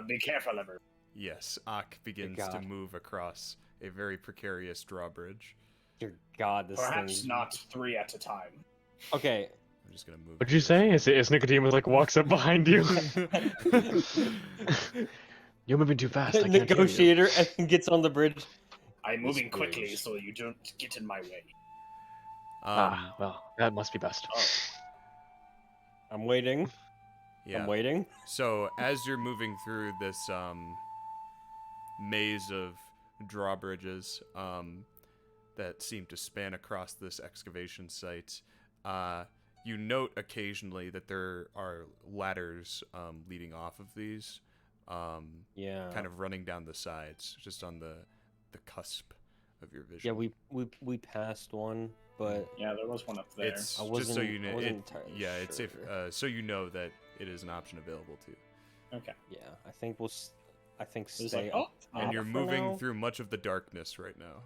Be careful, ever. Yes, Ak begins to God. move across a very precarious drawbridge. Dear God, this Perhaps thing. not 3 at a time. Okay. I'm just gonna move. What'd you say? As Nicodemus like walks up behind you. You're moving too fast. I can't hear you. Negotiator and then gets on the bridge. I'm moving This quickly bridge. so you don't get in my way. Well, that must be best. I'm waiting. Yeah. I'm waiting. So as you're moving through this maze of drawbridges that seem to span across this excavation site, you note occasionally that there are ladders leading off of these, Yeah. kind of running down the sides, just on the cusp of your vision. Yeah, we passed one, but Yeah, there was one up there. It's I just so wasn't- you I know. wasn't entirely It's if sure. so you know that it is an option available to you. Okay. yeah, I think I think It's stay like, up oh, And top you're for moving now. through much of the darkness right now.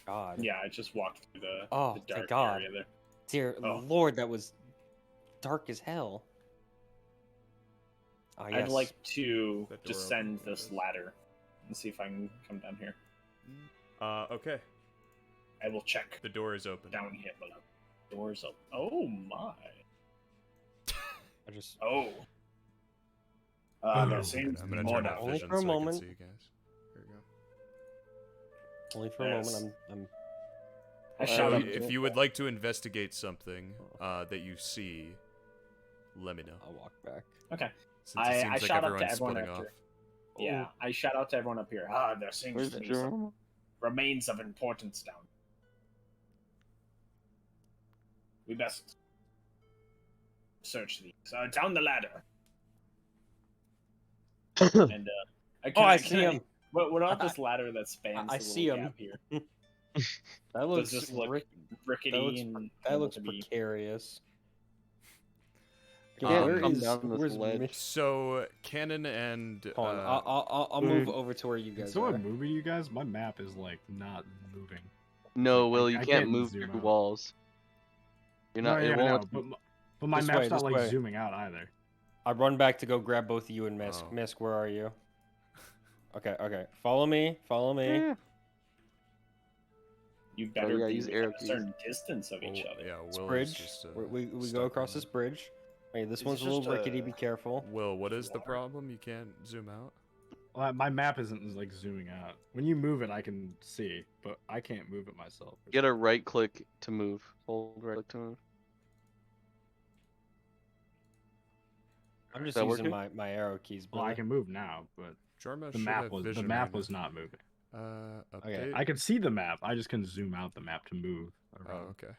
God. Yeah, I just walked through the Oh, dark thank God. area there. Dear Oh. Lord, that was dark as hell. Ah, yes. I'd like to That door descend open? this ladder and see if I can come down here. Okay. I will check The door is open. down here below. Doors open. Oh my. I just Oh. There seems I'm gonna more turn down off Only vision for a so moment. I can see you guys. There we go. only for a Yes. moment. I'm I shout So up. if you would like to investigate something that you see, let me know. I'll walk back. Okay. Since it I seems like shout up to everyone's everyone splitting up off. here. Yeah, I shout out to everyone up here. There seems Where's to be some Jorma? remains of importance down. We best search these. Down the ladder. And I see him. What about this ladder that spans I the see little him. gap here? That looks this look rick- rickety and that able looks to be? precarious. Can't Where come is- down this where's ledge. Misk? So Cannon and Hold on, I'll move over to where you Can guys someone are. moving you guys? My map is like not moving. No, Will, you I can't can't move zoom through out. walls. You're not. No, yeah, it I know, won't. but my This map's way, not this like way. zooming out either. I run back to go grab both you and Misk. Oh. Misk, where are you? Okay. Follow me. You better yeah, be use within arrow a keys. certain distance of each other. Yeah, This Will is bridge. just, We go stuck across on this it. bridge. Hey, this Is one's it a little just rickety. a- Be careful. Will, what is the Water. problem? You can't zoom out? Well, my map isn't like zooming out. When you move it, I can see, but I can't move it myself. Get a right click to move. Hold right click to move. I'm Is just that using working? my arrow keys. Well, I Billy. can move now, but Jorma the should map have was vision the map right was now. not moving. Update. I could see the map. I just couldn't zoom out the map to move Oh, around. okay.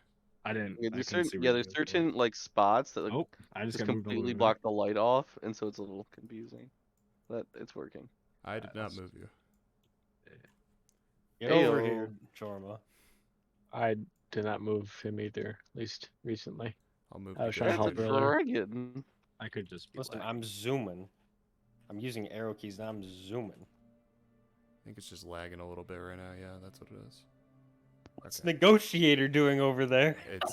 I didn't. Yeah, I there's couldn't certain, see yeah, where there's you guys were. certain like spots that like, Oh, I just just got moved a little completely bit. block the light off, and so it's a little confusing. But it's working. I did not move you. Get over Ayo. here, Jorma. I did not move him either, at least recently. I'll move. I was trying to help That's a earlier. dragon. I could just be. Listen, lagging. I'm zooming. I'm using arrow keys now. I'm zooming. I think it's just lagging a little bit right now. Yeah, that's what it is. What's Okay. Negotiator doing over there? It's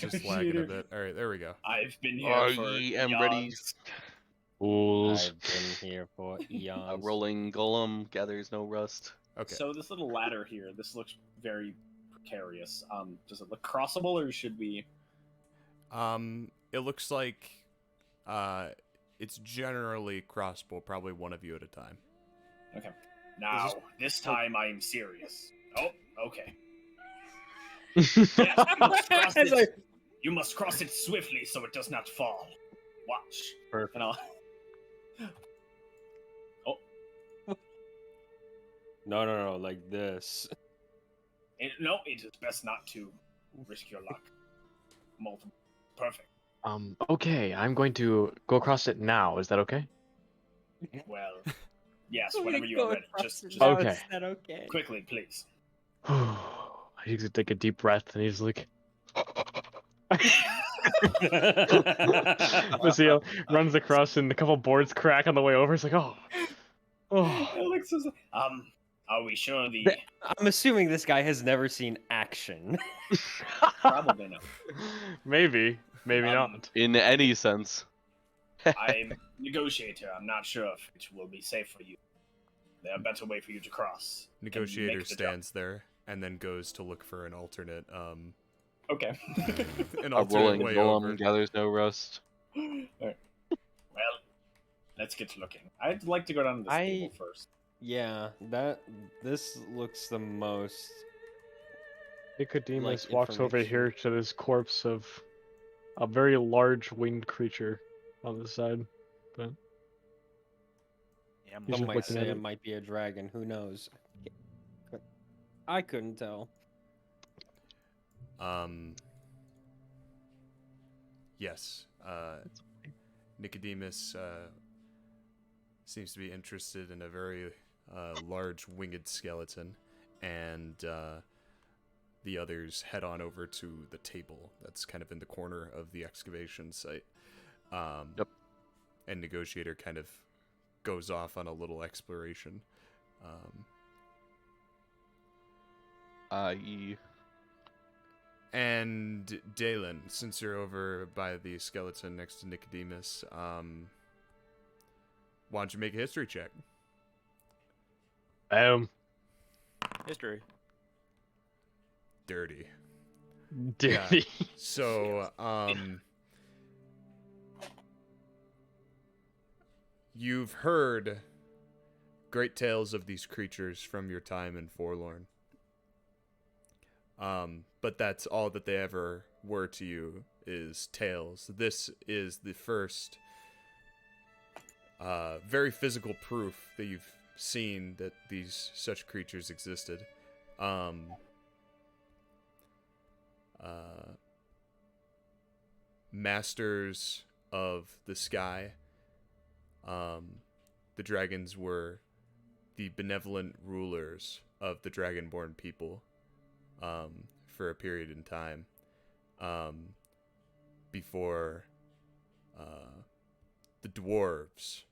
just lagging a Negotiator. bit. All right, there we go. I've been here Are for ye am ready? eons. Fools. I've been here for A eons. rolling golem gathers no rust. Okay. So this little ladder here, this looks very precarious. Does it look crossable, or should we? It looks like, it's generally crossable, probably one of you at a time. Okay. Now, this time I'm serious. Oh, okay. Yes, you must cross It's it. like- You must cross it swiftly so it does not fall. Watch. Perfect. And I'll... No, like this. No, it is best not to risk your luck. Multiple. Perfect. Okay, I'm going to go across it now. Is that okay? Well, yes, whenever you are ready. Just Okay. Is that okay? quickly, please. He's gonna take a deep breath and he's like, Basile runs across and a couple boards crack on the way over. He's like, oh. Alex is. Are we sure the? I'm assuming this guy has never seen action. Probably not. Maybe Um, not. In any sense. I'm negotiator. I'm not sure if it will be safe for you. There are better way for you to cross. and Negotiator make the jump. stands there and then goes to look for an alternate, Okay. an A alternate rolling way golem over. gathers no rust. Alright. Well, let's get to looking. I'd like to go down to the stable first. Yeah, this looks the most. Nicodemus like, walks over information. here to this corpse of a very large winged creature on the side. But Yeah, I'm He's Some just might looking say at it it. might be a dragon. Who knows? I couldn't tell. Yes. Nicodemus seems to be interested in a very large winged skeleton, and the others head on over to the table that's kind of in the corner of the excavation site. Yep. And Negotiator kind of goes off on a little exploration. I.e. And Daelin, since you're over by the skeleton next to Nicodemus, why don't you make a history check? history. Dirty. dirty. So, you've heard great tales of these creatures from your time in Forlorn. But that's all that they ever were to you, is tales. This is the first very physical proof that you've seen that such creatures existed. Masters of the sky. The dragons were the benevolent rulers of the dragonborn people for a period in time before the dwarves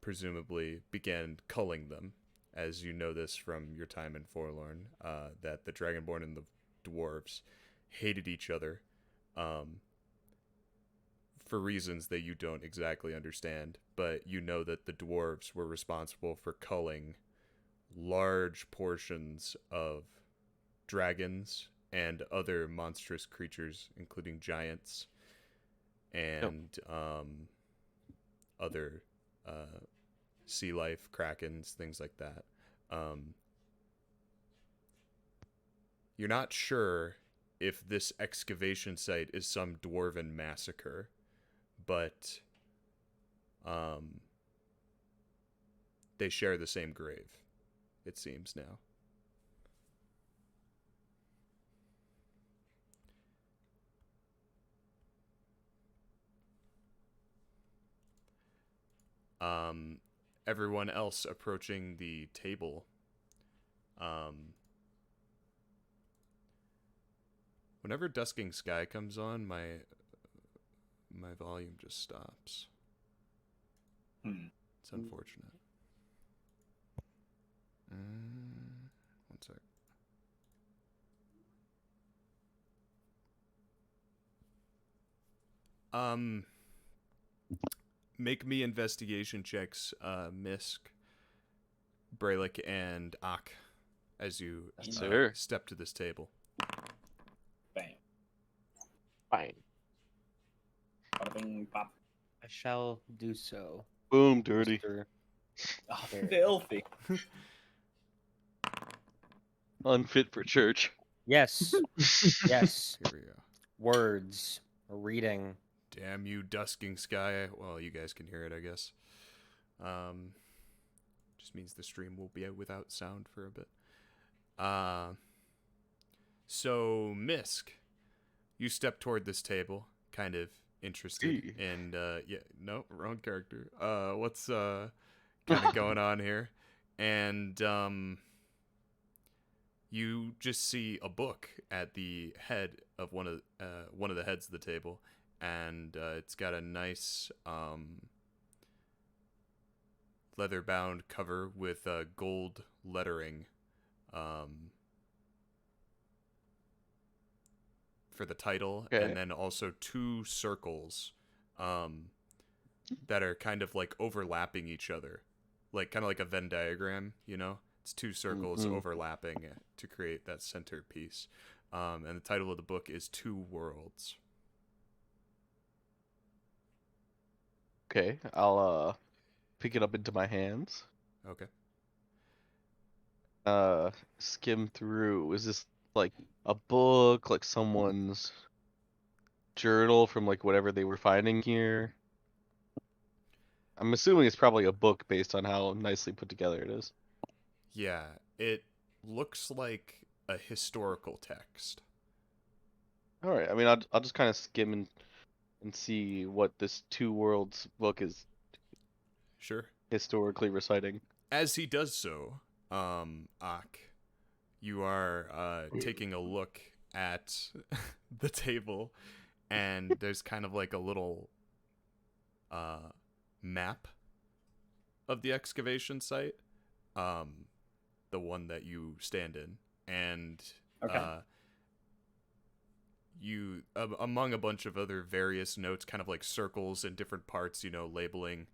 presumably began culling them, as you know this from your time in Forlorn, that the dragonborn and the dwarves hated each other for reasons that you don't exactly understand, but you know that the dwarves were responsible for culling large portions of dragons and other monstrous creatures, including giants and other sea life, krakens, things like that. You're not sure if this excavation site is some dwarven massacre, but they share the same grave, it seems now. Everyone else approaching the table. Whenever Dusking Sky comes on, my volume just stops. It's unfortunate. One sec. Make me investigation checks, Misk, Brelikk, and Ak, as you step to this table. Bam. Fine. Bada bing, bop. I shall do so. Boom, dirty. Mr. Oh, There. filthy. Unfit for church. Yes. Yes. Here we go. Words. Reading. Damn you, Dusking Sky. Well, you guys can hear it, I guess. Just means the stream will be out without sound for a bit. So, Misk, you step toward this table, kind of interested. And, yeah, no, wrong character. What's kind of going on here? And you just see a book at the head of one of the heads of the table. And it's got a nice leather-bound cover with gold lettering for the title, and then also two circles that are kind of like overlapping each other, like kind of like a Venn diagram, you know? It's two circles overlapping to create that centerpiece. And the title of the book is Two Worlds. Okay, I'll pick it up into my hands. Okay. Skim through. Is this like a book, like someone's journal from like whatever they were finding here? I'm assuming it's probably a book based on how nicely put together it is. Yeah, it looks like a historical text. All right. I mean, I'll just kind of skim and see what this Two Worlds book is Sure. historically reciting. As he does so, Ak, you are taking a look at the table, and there's kind of like a little map of the excavation site, the one that you stand in, and you among a bunch of other various notes, kind of like circles in different parts, you know, labeling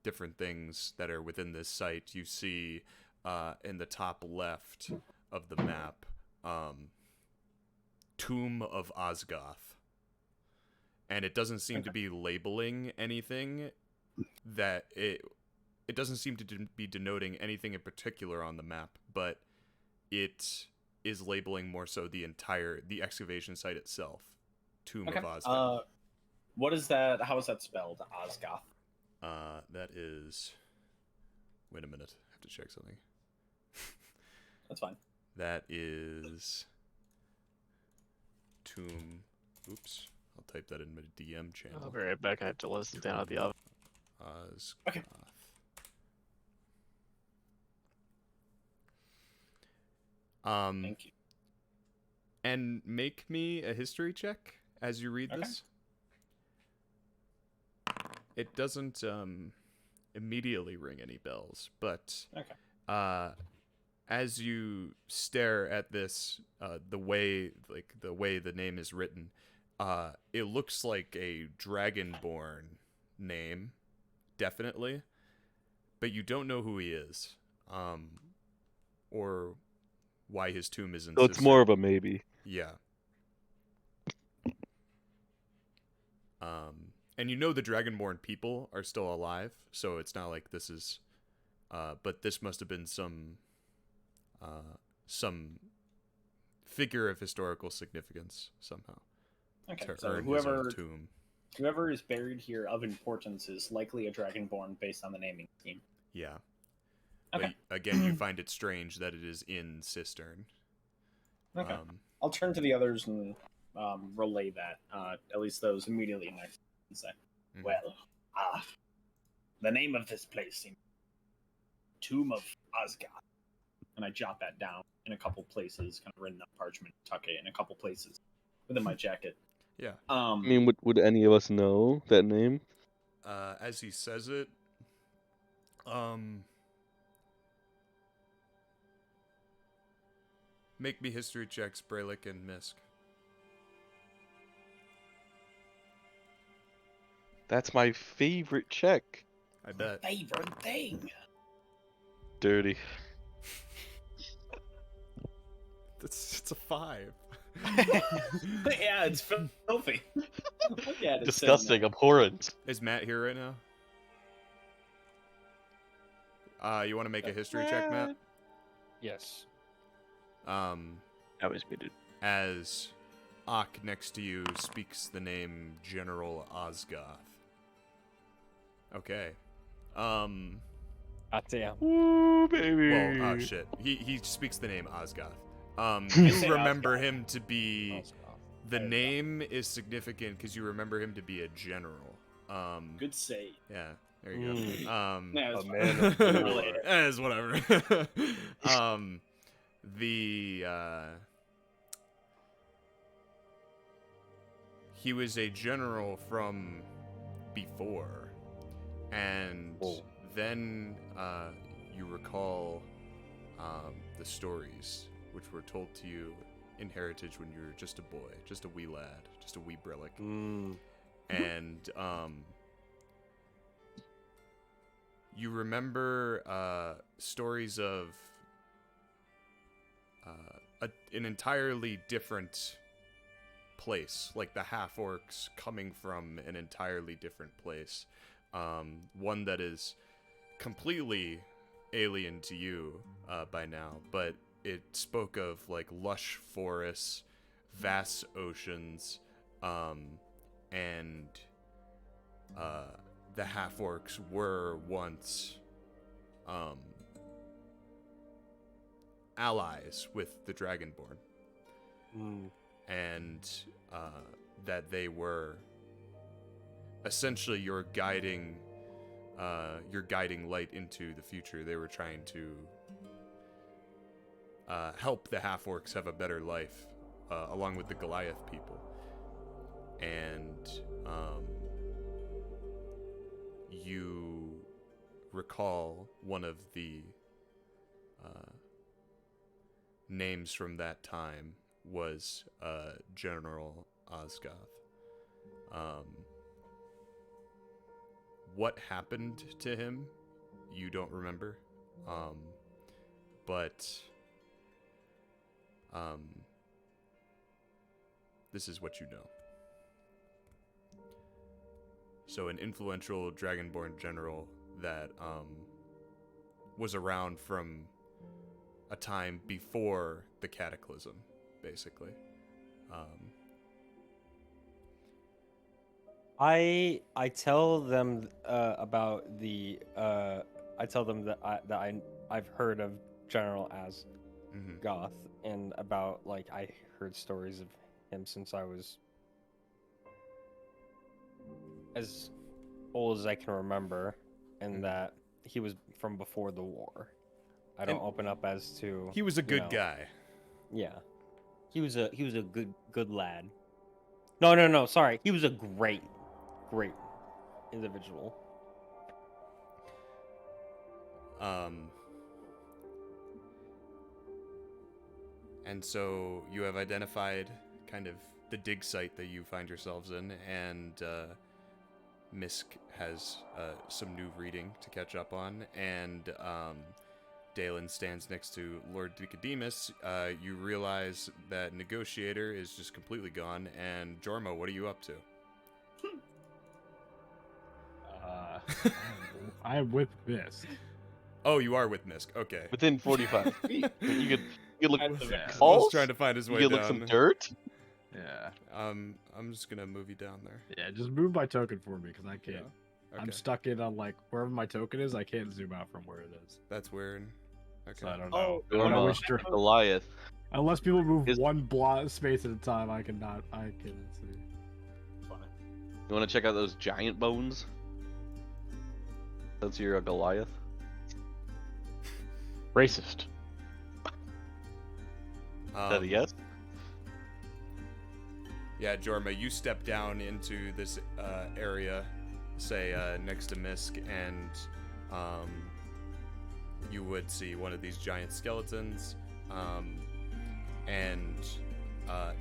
different things that are within this site. You see in the top left of the map, Tomb of Osgoth, and it doesn't seem to be labeling anything. That it doesn't seem to be denoting anything in particular on the map, but it is labeling more so the excavation site itself. Tomb of Osgoth. What is that? How is that spelled? Osgoth. That is. Wait a minute. I have to check something. That's fine. That is. Tomb. Oops. I'll type that in my DM channel. I'll be right back. I have to listen down at the oven. Osgoth. Okay. Thank you. And make me a history check as you read this. It doesn't immediately ring any bells, but as you stare at this, the way the name is written, it looks like a dragonborn name, definitely, but you don't know who he is, or why his tomb isn't. So it's more of a maybe. Yeah. And you know the Dragonborn people are still alive, so it's not like this is... but this must have been some figure of historical significance somehow. Okay, To so earn his own whoever tomb. whoever is buried here of importance is likely a Dragonborn based on the naming scheme. Yeah. Okay. But again, you find it strange that it is in Cistern. Okay. I'll turn to the others and relay that, at least those immediately next, and say, Mhm. well, the name of this place seems Tomb of Asgard. And I jot that down in a couple places, kind of written on parchment, tuck it in a couple places within my jacket. Yeah. I mean, would any of us know that name? As he says it, make me history checks, Brelikk and Misk. That's my favorite check. I bet. Favorite thing. Dirty. It's a 5. Yeah, it's filthy. Look at it. Disgusting, abhorrent. Is Matt here right now? You want to make a history check, Matt? Yes. I was muted. As Ak next to you speaks the name General Osgoth. Okay. Ah, damn. Ooh, baby. Well, oh shit. He speaks the name Osgoth. say You remember Osgoth. him to be... The There you go. name is significant because you remember him to be a general. Good save. Yeah, there you go. Yeah, it's A fine. man of Related. It's whatever. He was a general from before, and then you recall the stories which were told to you in heritage when you were just a boy, just a wee lad, just a wee Brelikk. And you remember stories of an entirely different place, like the half-orcs coming from an entirely different place. One that is completely alien to you by now, but it spoke of like lush forests, vast oceans, and the half-orcs were once allies with the Dragonborn, and that they were essentially your guiding light into the future. They were trying to help the half-orcs have a better life, along with the Goliath people. And you recall one of the names from that time was General Osgoth. What happened to him, you don't remember, but this is what you know. So an influential Dragonborn general that was around from a time before the Cataclysm, basically. I tell them about the I tell them that I've heard of General as Goth, and about like I heard stories of him since I was as old as I can remember, and that he was from before the war. I don't open up as to He was a good guy. Yeah, he was a good lad. No, sorry, he was a great individual. And so you have identified kind of the dig site that you find yourselves in, and Misk has some new reading to catch up on, and Daelin stands next to Lord Nicodemus. You realize that Negotiator is just completely gone, and Jorma, what are you up to? I am with Misk. Oh, you are with Misk. Okay. Within 45 feet. You could look I at was- the yeah. I was walls. trying to find his You way could look down. some dirt. Yeah. I'm just gonna move you down there. Yeah, just move my token for me, because I can't. Yeah. Okay. I'm stuck in on, like, wherever my token is, I can't zoom out from where it is. That's weird. Okay. So I don't Oh, know. When I Jorma, wish to- Goliath. Unless people move Is- one space at a time, I cannot see. You want to check out those giant bones? That's your Goliath. Racist. Is that a yes? Yeah, Jorma, you step down into this area, say next to Misk, and you would see one of these giant skeletons. And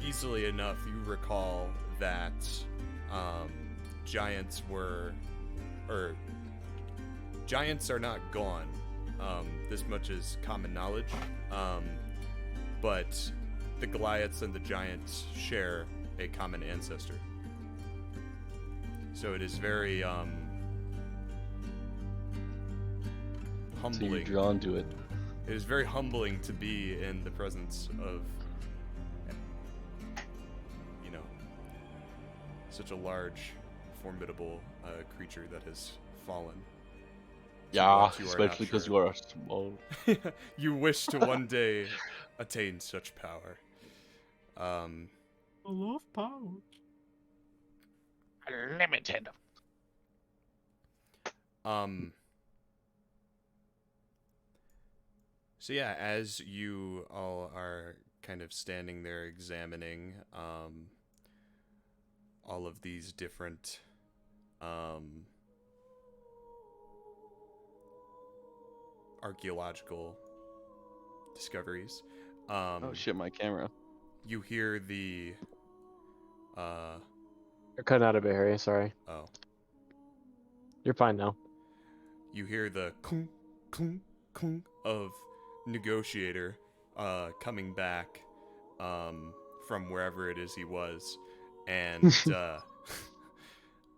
easily enough, you recall that giants are not gone. This much is common knowledge. But the Goliaths and the giants share a common ancestor. So it is very So humbling. you're drawn to it. It is very humbling to be in the presence of, you know, such a large, formidable creature that has fallen. Yeah, what you are not especially because sure. you are small. You wish to one day attain such power. I love power. Unlimited. So yeah, as you all are kind of standing there examining all of these different archaeological discoveries, Oh shit, my camera. you hear the You're cutting out a bit, Harry. Sorry. oh, You're fine now. you hear the kung kung kung of Negotiator coming back from wherever it is he was, and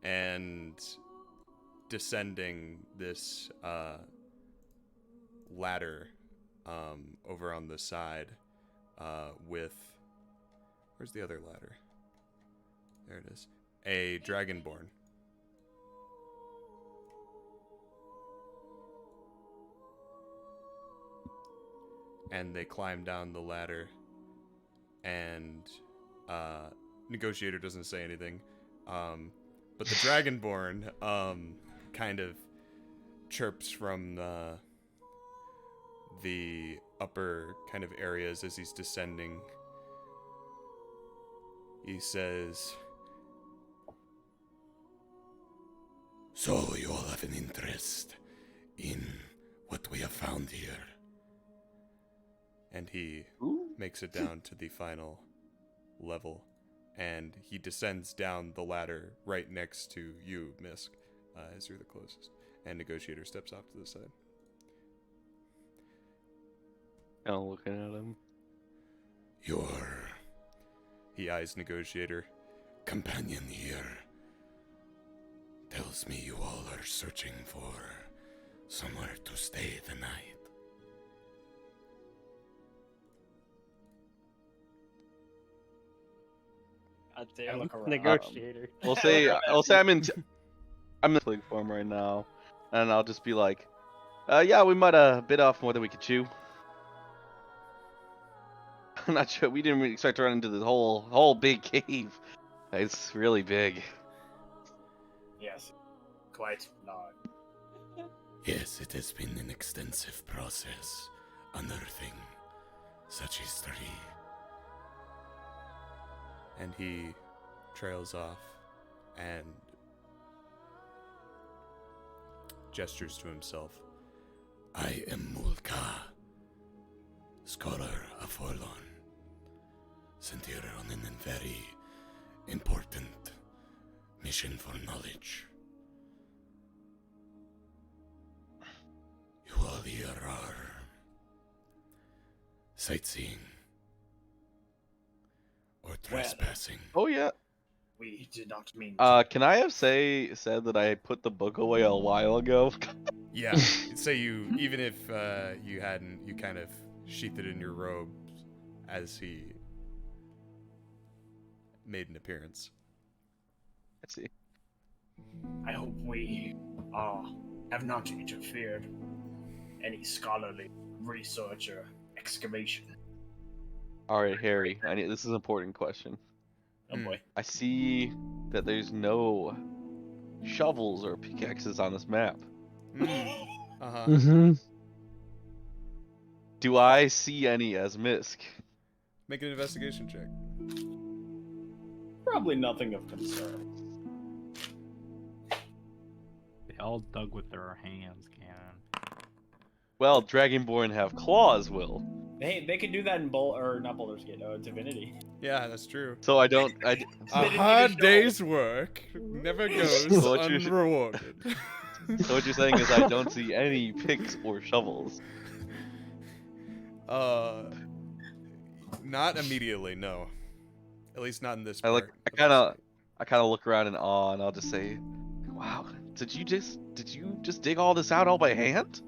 and descending this ladder over on the side with, where's the other ladder? There it is. A dragonborn. And they climb down the ladder, and Negotiator doesn't say anything, but the Dragonborn kind of chirps from the upper kind of areas as he's descending. He says, "So you all have an interest in what we have found here?" And he makes it down to the final level, and he descends down the ladder right next to you, Misk, as you're the closest. And Negotiator steps off to the side. I'm looking at him. He eyes Negotiator. Companion here tells me you all are searching for somewhere to stay the night. I look around. Negotiator. We'll say I'm in the twig form right now, and I'll just be like, yeah, we might have bit off more than we could chew. I'm not sure. We didn't really expect to run into this whole big cave. It's really big. Yes, quite large. Yes, it has been an extensive process, unearthing such history. And he trails off and gestures to himself. I am Mulka, scholar of Forlorn, sent here on an very important mission for knowledge. You all here are sightseeing or trespassing. Oh yeah. We did not mean to. Can I have said that I put the book away a while ago? Yeah, say you, even if you hadn't, you kind of sheathed it in your robe as he made an appearance. Let's see. I hope we have not interfered any scholarly research or excavation. All right, Harry. This is an important question. Oh boy. I see that there's no shovels or pickaxes on this map. Uh-huh. Mm-hmm. Do I see any as Misk? Make an investigation check. Probably nothing of concern. They all dug with their hands, Cannon. Well, Dragonborn have claws, Will. They could do that in not Baldur's Gate, Divinity. Yeah, that's true. So I don't. A didn't hard even know. day's work never goes So what you're- unrewarded. So what you're saying is I don't see any picks or shovels. Not immediately, no. At least not in this I part. I kind of look around in awe, and I'll just say, "Wow, did you just dig all this out all by hand,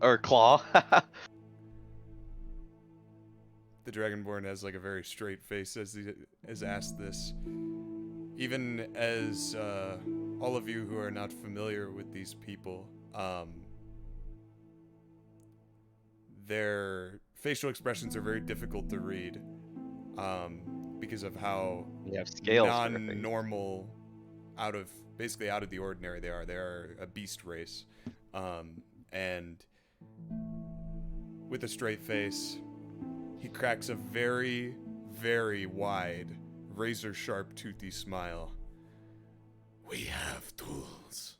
or claw?" The Dragonborn has like a very straight face as he is asked this. Even as all of you who are not familiar with these people, their facial expressions are very difficult to read because of how You have scales. for everything. non-normal, basically out of the ordinary they are. They are a beast race, and with a straight face, he cracks a very, very wide, razor-sharp, toothy smile. We have tools.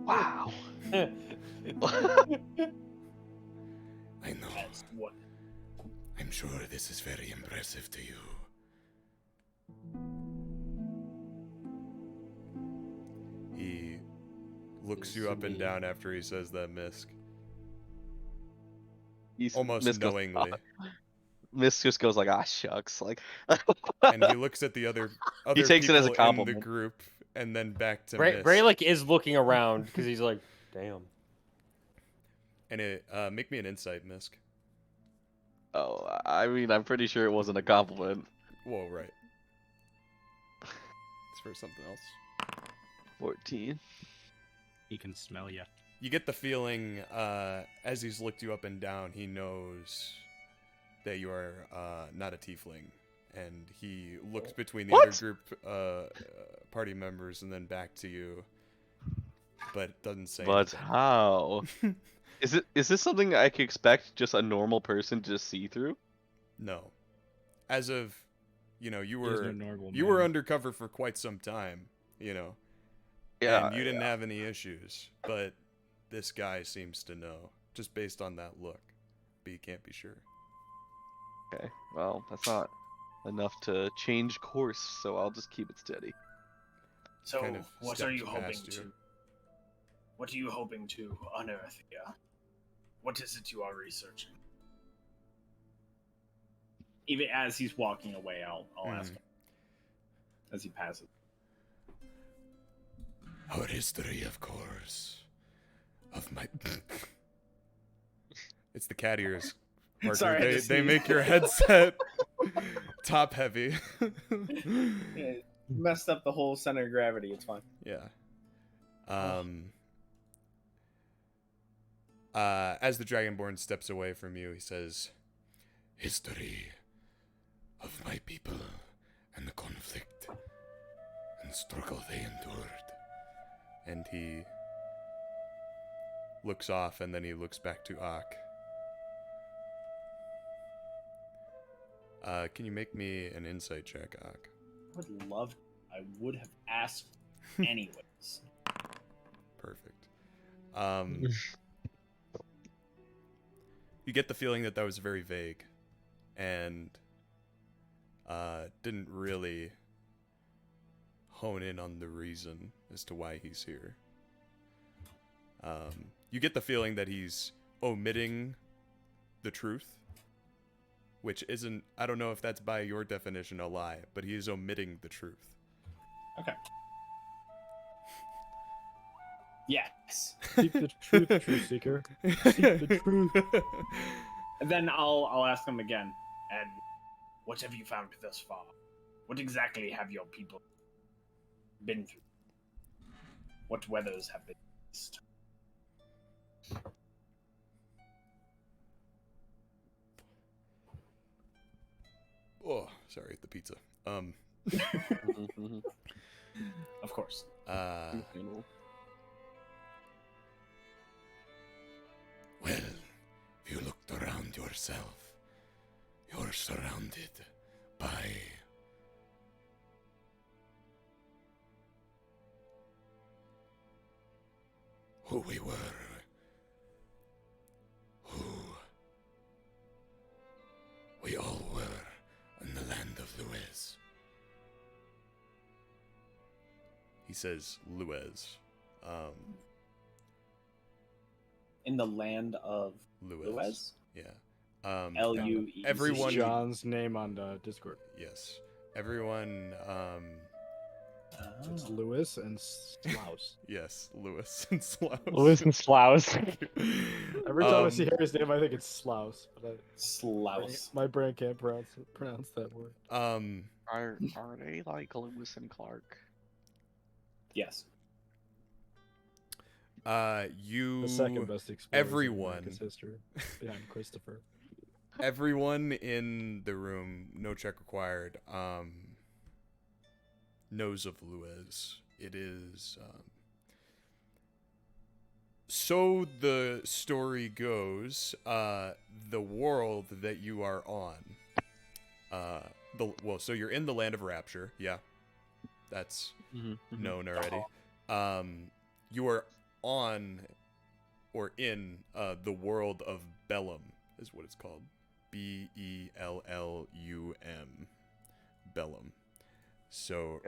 Wow. I know. That's what. I'm sure this is very impressive to you. He looks you up and down after he says that, Misk. Almost Misk goes, knowingly. Misk just goes like, "Ah, shucks," like. And he looks at the other He takes it as a people in the compliment. group and then back to Misk. Brelikk is looking around because he's like, damn. And make me an insight, Misk. Oh, I mean, I'm pretty sure it wasn't a compliment. Whoa, right. It's for something else. 14. He can smell you. You get the feeling, as he's looked you up and down, he knows that you are not a tiefling. And he looks between the What? other group party members and then back to you. But doesn't say But anything. how? Is this something I could expect just a normal person to just see through? No. As of, you He is were no normal you were man. undercover for quite some time, Yeah. and you didn't have any issues, but this guy seems to know, just based on that look. But you can't be sure. Okay. Well, that's not enough to change course, so I'll just keep it steady. So, Kind of what stepped are you hoping past you. to? What are you hoping to unearth here? What is it you are researching? Even as he's walking away, I'll ask him as he passes. Our history, of course, of my. It's the cat ears. Parker. Sorry, I had to they sneeze. make your headset top heavy. Yeah, messed up the whole center of gravity. It's fine. Yeah. As the Dragonborn steps away from you, he says, "History of my people and the conflict and struggle they endured." And he looks off, and then he looks back to Ak. Can you make me an insight check, Ak? I would have asked anyways. Perfect. You get the feeling that was very vague, and didn't really hone in on the reason as to why he's here. You get the feeling that he's omitting the truth, which isn't, I don't know if that's by your definition a lie, but he is omitting the truth. Okay. Yes. Seek the truth, truth seeker. Seek the truth. And then I'll ask them again. And what have you found thus far? What exactly have your people been through? What weathers have they faced? Oh, sorry, the pizza. Of course. Well, if you looked around yourself, you're surrounded by who we were, who we all were in the land of Luez. He says Luez. In the land of Luez? Yeah. L-U-E. Everyone. John's name on Discord. Yes. Everyone. It's Lewis and Slaus. Yes, Lewis and Slaus. Lewis and Slaus. Every time I see Harry's name, I think it's Slaus. But Slaus. my brain can't pronounce that word. Are they like Lewis and Clark? Yes. You. The second best explorer everyone. in America's history, behind Christopher. Everyone in the room, no check required, knows of Luez. It is, so the story goes, the world that you are on, so you're in the land of Rapture, yeah, that's known already. You are on, or in, the world of Bedlam, is what it's called. Bellum. Bedlam. So,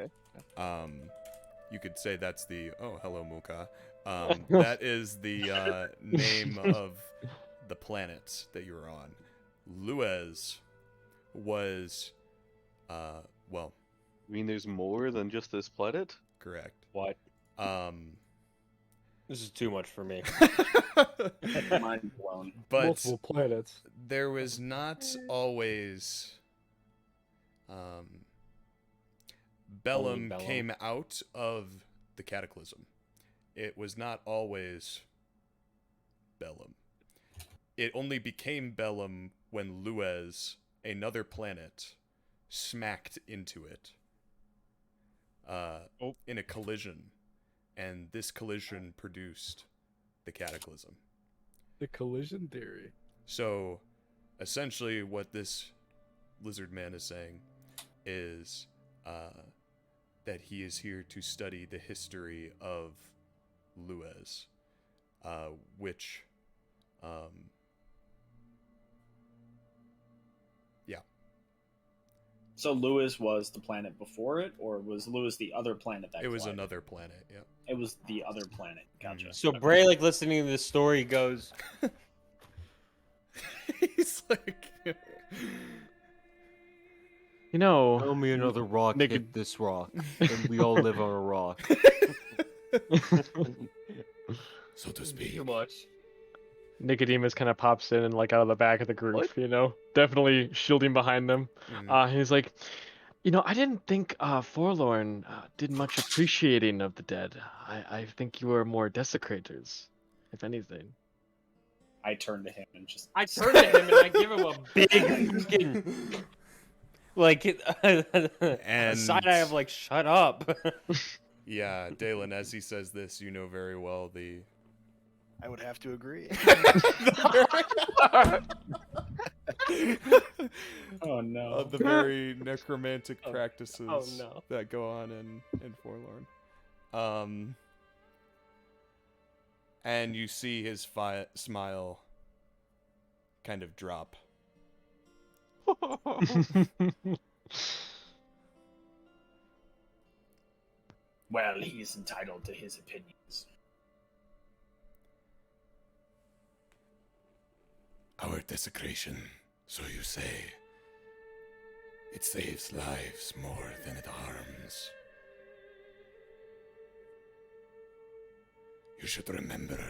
you could say that's the, oh, hello, Muka. That is the name of the planet that you're on. Luez was, well. You mean there's more than just this planet? Correct. What? This is too much for me. Mind blown. But multiple planets. there was not always, Bedlam Bedlam. came out of the Cataclysm. It was not always Bedlam. It only became Bedlam when Luez, another planet, smacked into it in a collision, and this collision produced the Cataclysm. The collision theory. So, essentially, what this lizard man is saying is that he is here to study the history of Luez, which, yeah. So Lewis was the planet before it, or was Lewis the other planet that It was collided? another planet, yeah. It was the other planet. Gotcha. So Brelikk, listening to this story, goes, He's like... You know, "Tell me another rock Nick- hit this rock, and we all live on a rock." So to speak. Too much. Nicodemus kind of pops in and like out of the back of the group, What? you know, definitely shielding behind them. He's like, you know, I didn't think Forlorn did much appreciating of the dead. I think you were more desecrators, if anything. I turn to him and just. I turn to him and I give him a big fucking, like, And- side eye of like, "Shut up." Yeah, Daelin, as he says this, you know very well the... I would have to agree. Oh no. the very necromantic Oh. practices Oh, no. that go on in Forlorn. And you see his smile kind of drop. Well, he's entitled to his opinions. Our desecration, so you say. It saves lives more than it harms. You should remember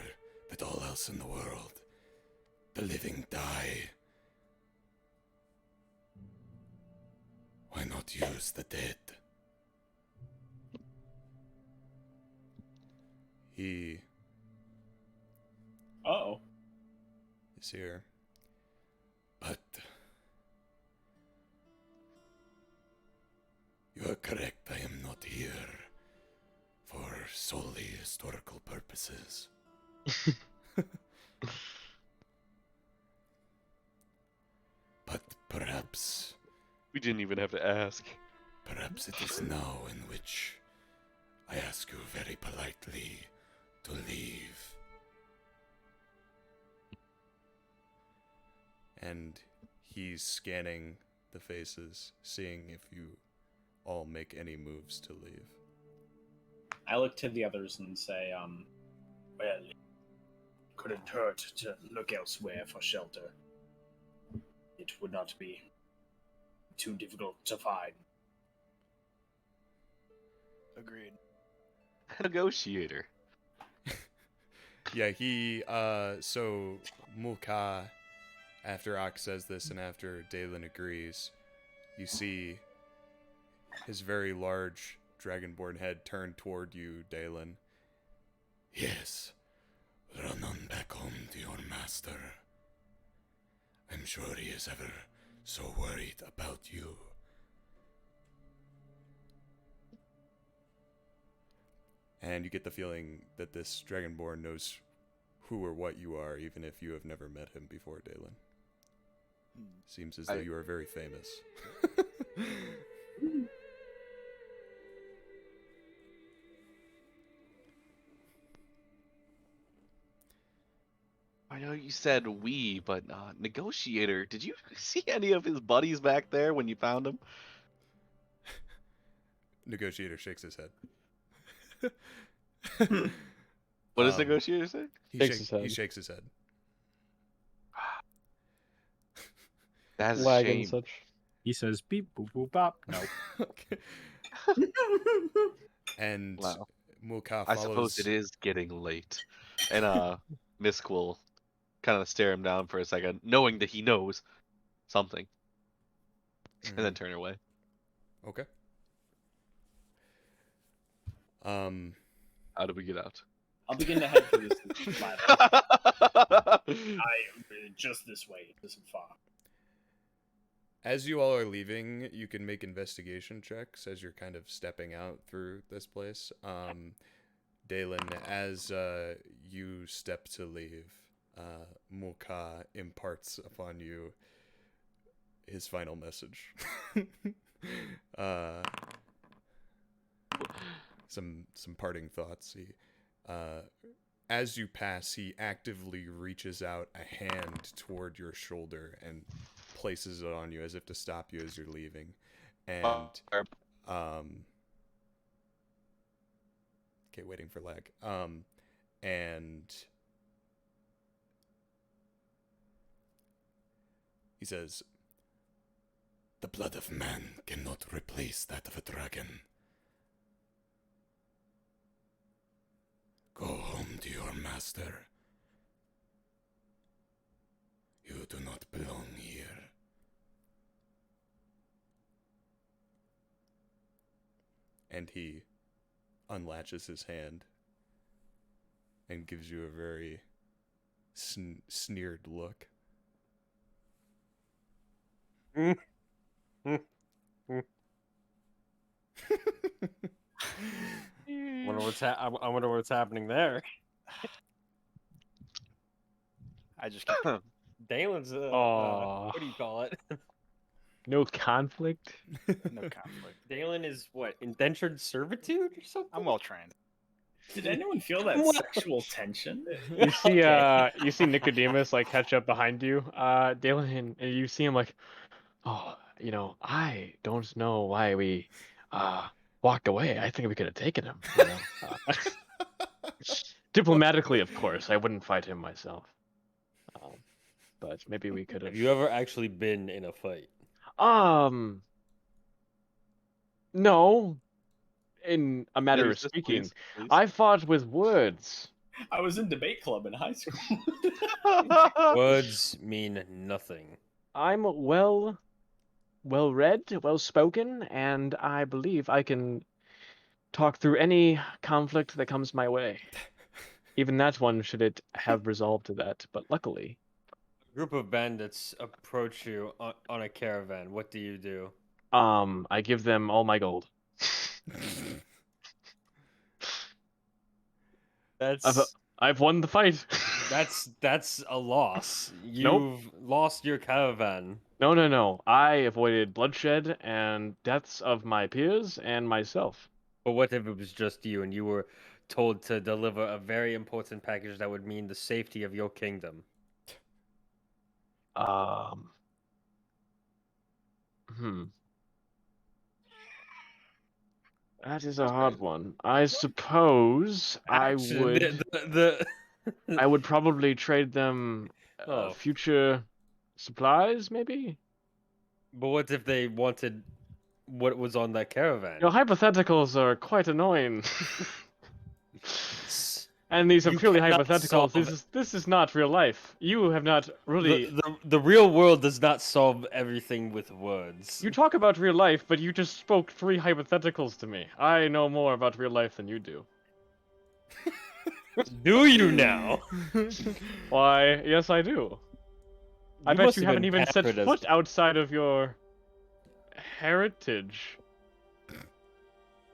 that all else in the world, the living die. Why not use the dead? He Uh-oh. is here. But you are correct, I am not here for solely historical purposes. But perhaps We didn't even have to ask. Perhaps it is now in which I ask you very politely to leave. And he's scanning the faces, seeing if you all make any moves to leave. I look to the others and say, well, couldn't hurt to look elsewhere for shelter. It would not be too difficult to find. Agreed. Negotiator. Yeah, so Mulka, after Ak says this and after Daelin agrees, you see his very large dragonborn head turn toward you, Daelin. Yes, run on back home to your master. I'm sure he is ever so worried about you. And you get the feeling that this dragonborn knows who or what you are, even if you have never met him before, Daelin. Seems as though you are very famous. I know you said we, but Negotiator, did you see any of his buddies back there when you found him? Negotiator shakes his head. What does Negotiator say? He shakes his head. That's a Lag and shame. such. He says beep boop boop bop. No. Okay. And Wow. Mulka I follows. suppose it is getting late. And Misk will kind of stare him down for a second, knowing that he knows something, and then turn away. Okay. How do we get out? I'll begin to head for this ladder. Just this way. It isn't far. As you all are leaving, you can make investigation checks as you're kind of stepping out through this place. Daelin, as you step to leave, Mulka imparts upon you his final message. Some parting thoughts. He, as you pass, he actively reaches out a hand toward your shoulder and places it on you as if to stop you as you're leaving. And okay, waiting for lag. And he says, "The blood of man cannot replace that of a dragon. Go home to your master. You do not belong here." And he unlatches his hand and gives you a very sneered look. I wonder what's happening there. I just Daelin's Aw. what do you call it? No conflict? no conflict. Daelin is what, indentured servitude or something? I'm well trained. Did anyone feel that What? sexual tension? You see, Okay. you see Nicodemus like catch up behind you, Daelin, and you see him like, oh, I don't know why we walked away. I think we could have taken him. Diplomatically, of course. I wouldn't fight him myself. But maybe we could have. Have you ever actually been in a fight? No, in a matter of Resist, speaking, please, please. I fought with words. I was in debate club in high school. Words mean nothing. I'm well read, well spoken, and I believe I can talk through any conflict that comes my way. Even that one, should it have resolved to that, but luckily. A group of bandits approach you on a caravan. What do you do? I give them all my gold. I've won the fight. That's a loss. Nope. You've lost your caravan. No. I avoided bloodshed and deaths of my peers and myself. But what if it was just you and you were told to deliver a very important package that would mean the safety of your kingdom? That is a hard one. I suppose I would. I would probably trade them future supplies, maybe. But what if they wanted what was on that caravan? Your hypotheticals are quite annoying. And these are You purely cannot hypotheticals. solve This is not real life. You have not really. The real world does not solve everything with words. You talk about real life, but you just spoke 3 hypotheticals to me. I know more about real life than you do. Do you now? Why, yes, I do. I bet must you have haven't been even set pampered as- foot outside of your heritage.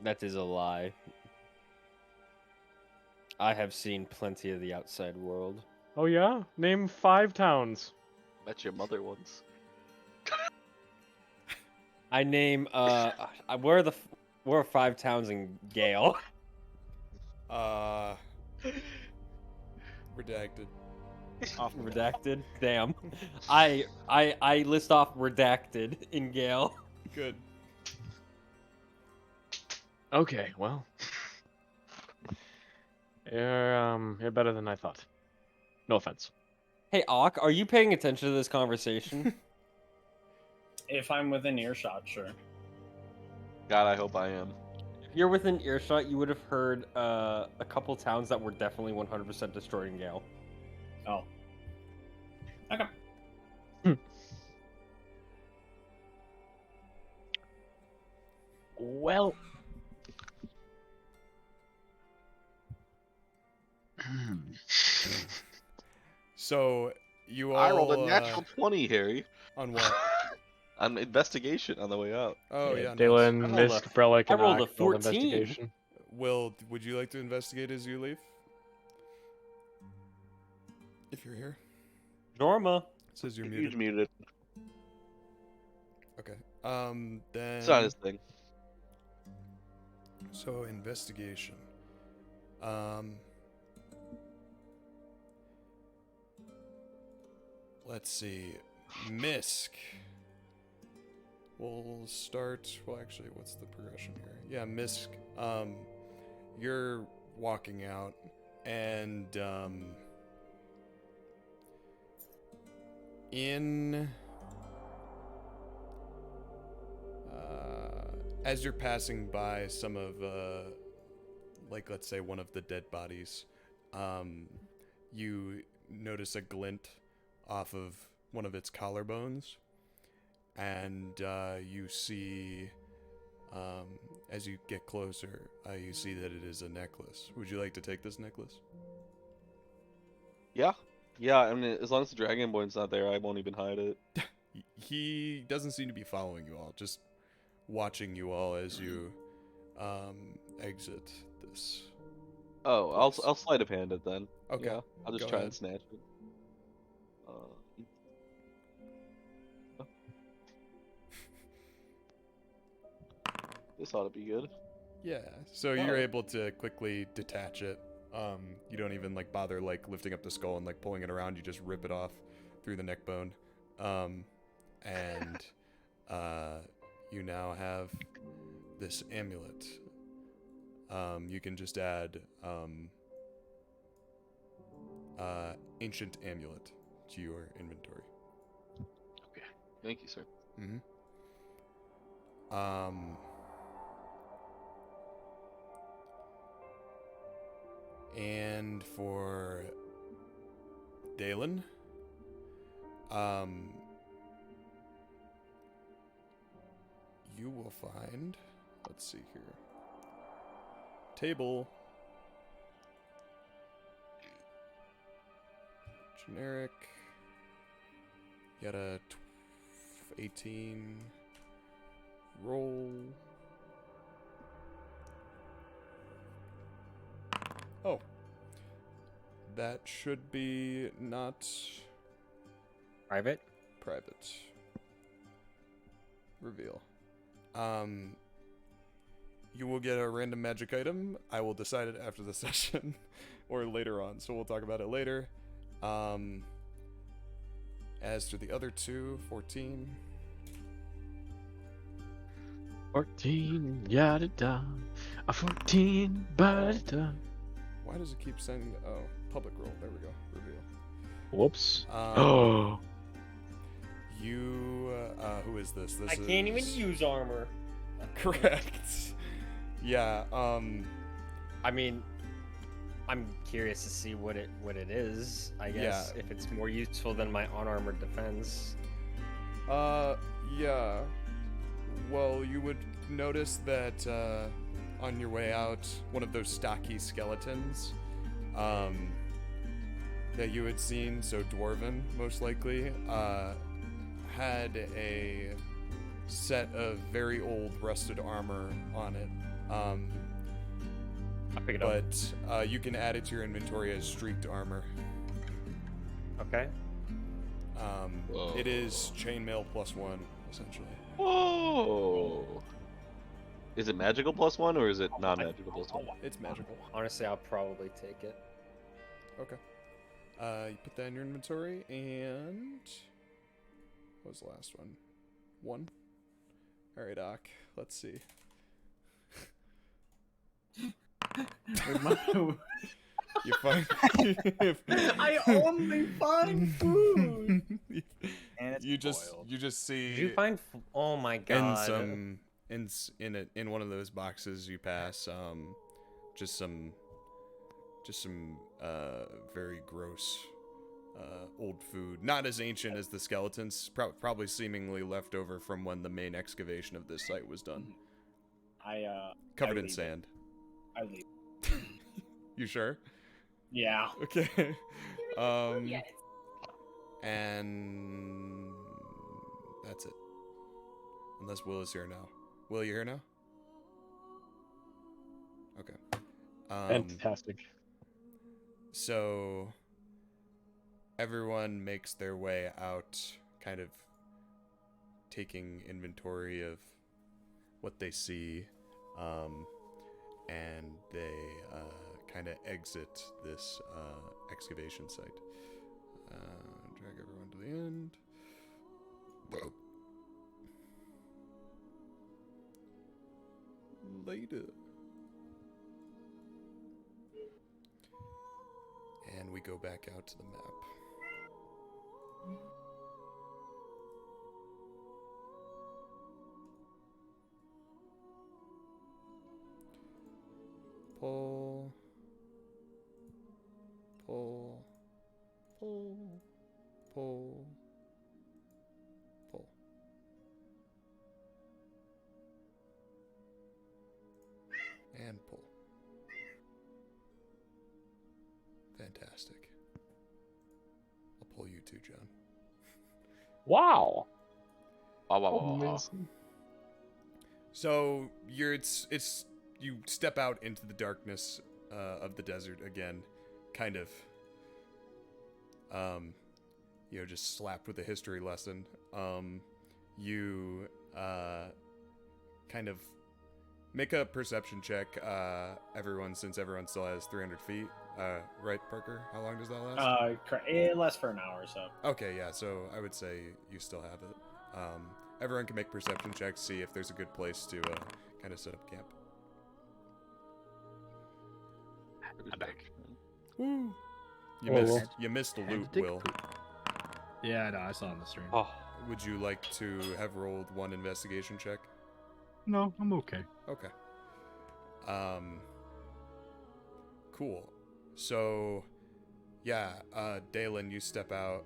That is a lie. I have seen plenty of the outside world. Oh yeah? Name 5 towns. Met your mother once. I name where are 5 towns in Gale? Redacted. Off the Redacted. Damn. I list off redacted in Gale. Good. Okay, well. You're better than I thought. No offense. Hey, Auk, are you paying attention to this conversation? If I'm within earshot, sure. God, I hope I am. If you're within earshot, you would have heard a couple towns that were definitely 100% destroyed in Gale. Oh. Okay. Well. So you all. I rolled a natural 20, Harry. On what? On investigation on the way out. Oh yeah. Daelin, I rolled Misk, Brelikk, I and rolled a Ock rolled 14. investigation. Will, would you like to investigate as you leave? If you're here. Jorma. It says you're He's muted. muted. Okay. Then. It's not his thing. So investigation. Let's see. Misk. We'll start. Well, actually, what's the progression here? Yeah, Misk. You're walking out, and as you're passing by some of, like, let's say one of the dead bodies, you notice a glint off of one of its collarbones, and you see, as you get closer, you see that it is a necklace. Would you like to take this necklace? Yeah. Yeah, I mean, as long as the Dragonborn's not there, I won't even hide it. He doesn't seem to be following you all, just watching you all as you exit this. Oh, I'll sleight of hand it then. Okay. Yeah, I'll just Go try ahead. and snatch it. This ought to be good. Yeah, so you're able to quickly detach it. You don't even like bother like lifting up the skull and like pulling it around. You just rip it off through the neck bone, and you now have this amulet. You can just add ancient amulet to your inventory. Okay. Thank you, sir. Mm-hmm. And for Daelin, you will find, let's see here, table, generic, you got a 18 roll. Oh, that should be not Private? private. Reveal. You will get a random magic item. I will decide it after the session or later on, so we'll talk about it later. As for the other two, 14. 14, yada da. A 14, ba-da-da. Why does it keep saying, oh, public roll, there we go, reveal. Whoops. Um, You, who is this? This I can't even is- use armor. Correct. Yeah, I mean, I'm curious to see what it is. I guess if it's more useful than my unarmored defense. yeah. Well, you would notice that, on your way out, one of those stocky skeletons, that you had seen, so dwarven, most likely, had a set of very old rusted armor on it. I'll pick it up. But you can add it to your inventory as streaked armor. Okay. It is chainmail +1, essentially. Whoa! Is it magical +1 or is it non-magical +1? It's magical. Honestly, I'll probably take it. Okay. You put that in your inventory, and what was the last one? 1. All right, Doc. Let's see. You find. I only find food. And it's You just boiled. see. Did you find? Oh my in god. some in one of those boxes you pass just some very gross old food, not as ancient as the skeletons, probably seemingly left over from when the main excavation of this site was done. Covered in leave it. sand. I leave. You sure? Yeah. Okay. And that's it. Unless Will is here now. Will, you here now? Okay. Fantastic. So everyone makes their way out, kind of taking inventory of what they see, and they kind of exit this excavation site. Drag everyone to the end. Later. And we go back out to the map. Pull. Pull. Pull. Pull. Pull. And pull. Fantastic. I'll pull you too, John. Wow. Wow. So it's you step out into the darkness of the desert again, kind of just slapped with a history lesson. You kind of make a perception check, everyone, since everyone still has 300 feet. Right, Parker? How long does that last? It lasts for an hour or so. Okay, yeah, so I would say you still have it. Everyone can make perception checks, see if there's a good place to kind of set up camp. I'm back. Woo! You Oh, missed. well. You missed the Had to loot, take a Will. poop. Yeah, I know. I saw it on the stream. Oh, Would you like to have rolled one investigation check? No, I'm okay. Okay. Cool. So, yeah, Daelin, you step out,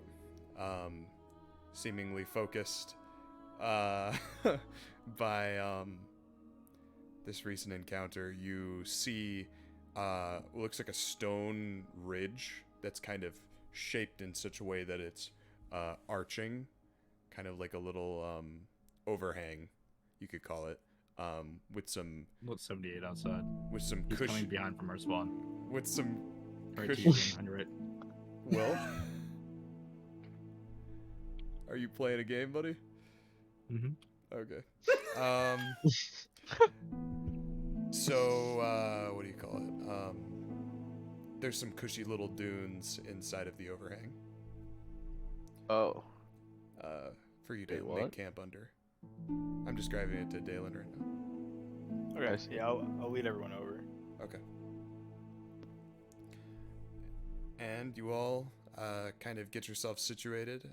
seemingly focused by this recent encounter. You see what looks like a stone ridge that's kind of shaped in such a way that it's arching, kind of like a little overhang, you could call it, with some Look, 78 outside. with some He's coming cushion, behind from our spawn. with some Right to cushion. you, behind right. Will, are you playing a game, buddy? Mm-hmm. Okay. So, what do you call it? There's some cushy little dunes inside of the overhang. Oh. For you to Wait, make what? camp under. I'm describing it to Daelin right now. Okay. see. Yeah, I'll lead everyone over. Okay. And you all kind of get yourself situated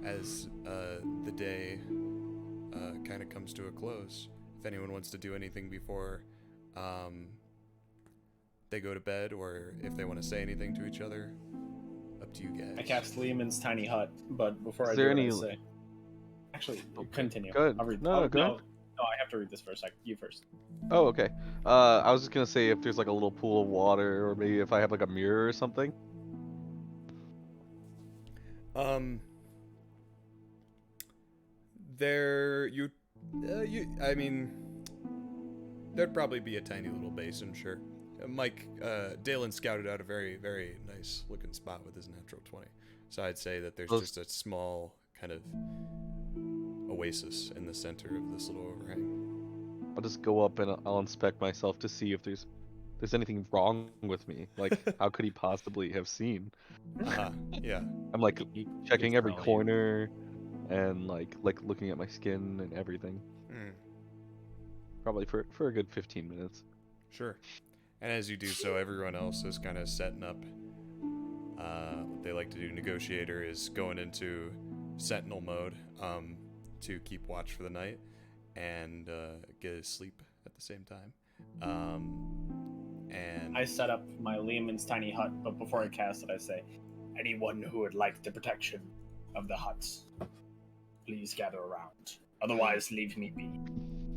as the day kind of comes to a close. If anyone wants to do anything before they go to bed, or if they want to say anything to each other, up to you guys. I cast Lehman's tiny hut, but before Is I there do any- it, I say... Actually, continue. Go ahead. I'll read. No, go ahead. No, I have to read this first. You first. Oh, okay. I was just gonna say if there's like a little pool of water, or maybe if I have like a mirror or something. I mean, there'd probably be a tiny little basin, sure. Mike, Daelin scouted out a very, very nice looking spot with his natural 20. So I'd say that there's just a small kind of oasis in the center of this little overhang. I'll just go up and I'll inspect myself to see if there's anything wrong with me. Like, how could he possibly have seen? Yeah. I'm like He checking gets every Brilliant. corner and like looking at my skin and everything. Mm, Probably for a good 15 minutes. sure. And as you do so, everyone else is kind of setting up. What they like to do, Negotiator, is going into Sentinel mode to keep watch for the night and get his sleep at the same time. And I set up my Lehman's tiny hut, but before I cast it, I say, anyone who would like the protection of the huts, please gather around. Otherwise, leave me be.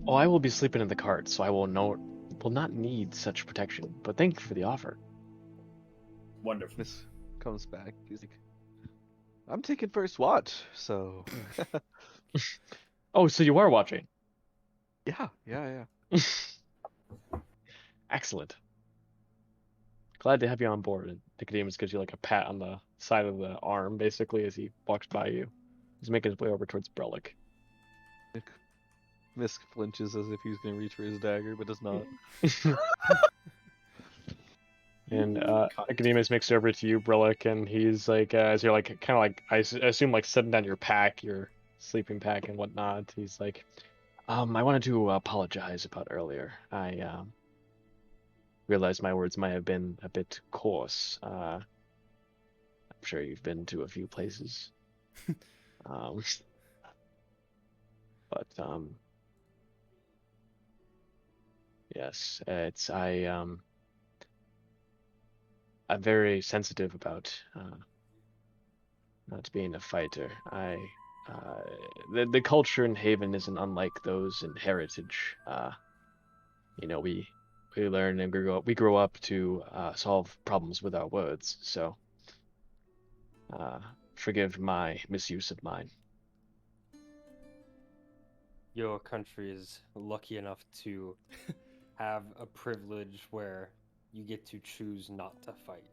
Oh, I will be sleeping in the cart, so I will not need such protection. But thank you for the offer. Wonderful. Miss comes back. He's like, I'm taking first watch, so Oh, so you are watching? yeah. Excellent. Glad to have you on board. And Nicodemus gives you like a pat on the side of the arm, basically, as he walks by you. He's making his way over towards Brelikk. Misk flinches as if he's gonna reach for his dagger, but does not. And Nicodemus makes it over to you, Brelikk, and he's like, as you're like, kind of like, I assume like setting down your pack, your sleeping pack and whatnot. He's like, I wanted to apologize about earlier. I realized my words might have been a bit coarse. I'm sure you've been to a few places. But yes, I'm very sensitive about not being a fighter. The culture in Haven isn't unlike those in Heritage. We learn and we grow up to solve problems with our words. So forgive my misuse of mine. Your country is lucky enough to have a privilege where you get to choose not to fight.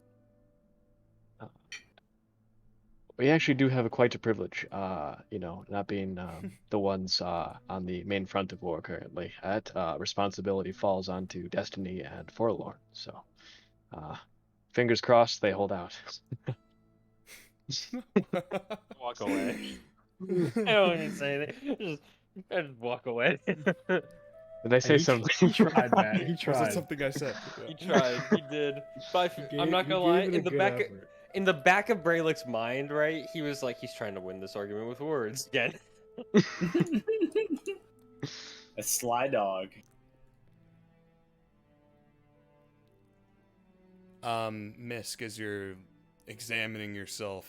We actually do have quite a privilege, not being the ones on the main front of war currently. That responsibility falls onto Destiny and Forlorn. So, fingers crossed they hold out. Walk away. I don't even say anything. I just walk away. Did I say something? He tried, man. He Was that tried. something I said? He tried. He did. But I'm not gonna lie. In the back of Brelick's mind, right, he was like, he's trying to win this argument with words again. A sly dog. Misk, as you're examining yourself,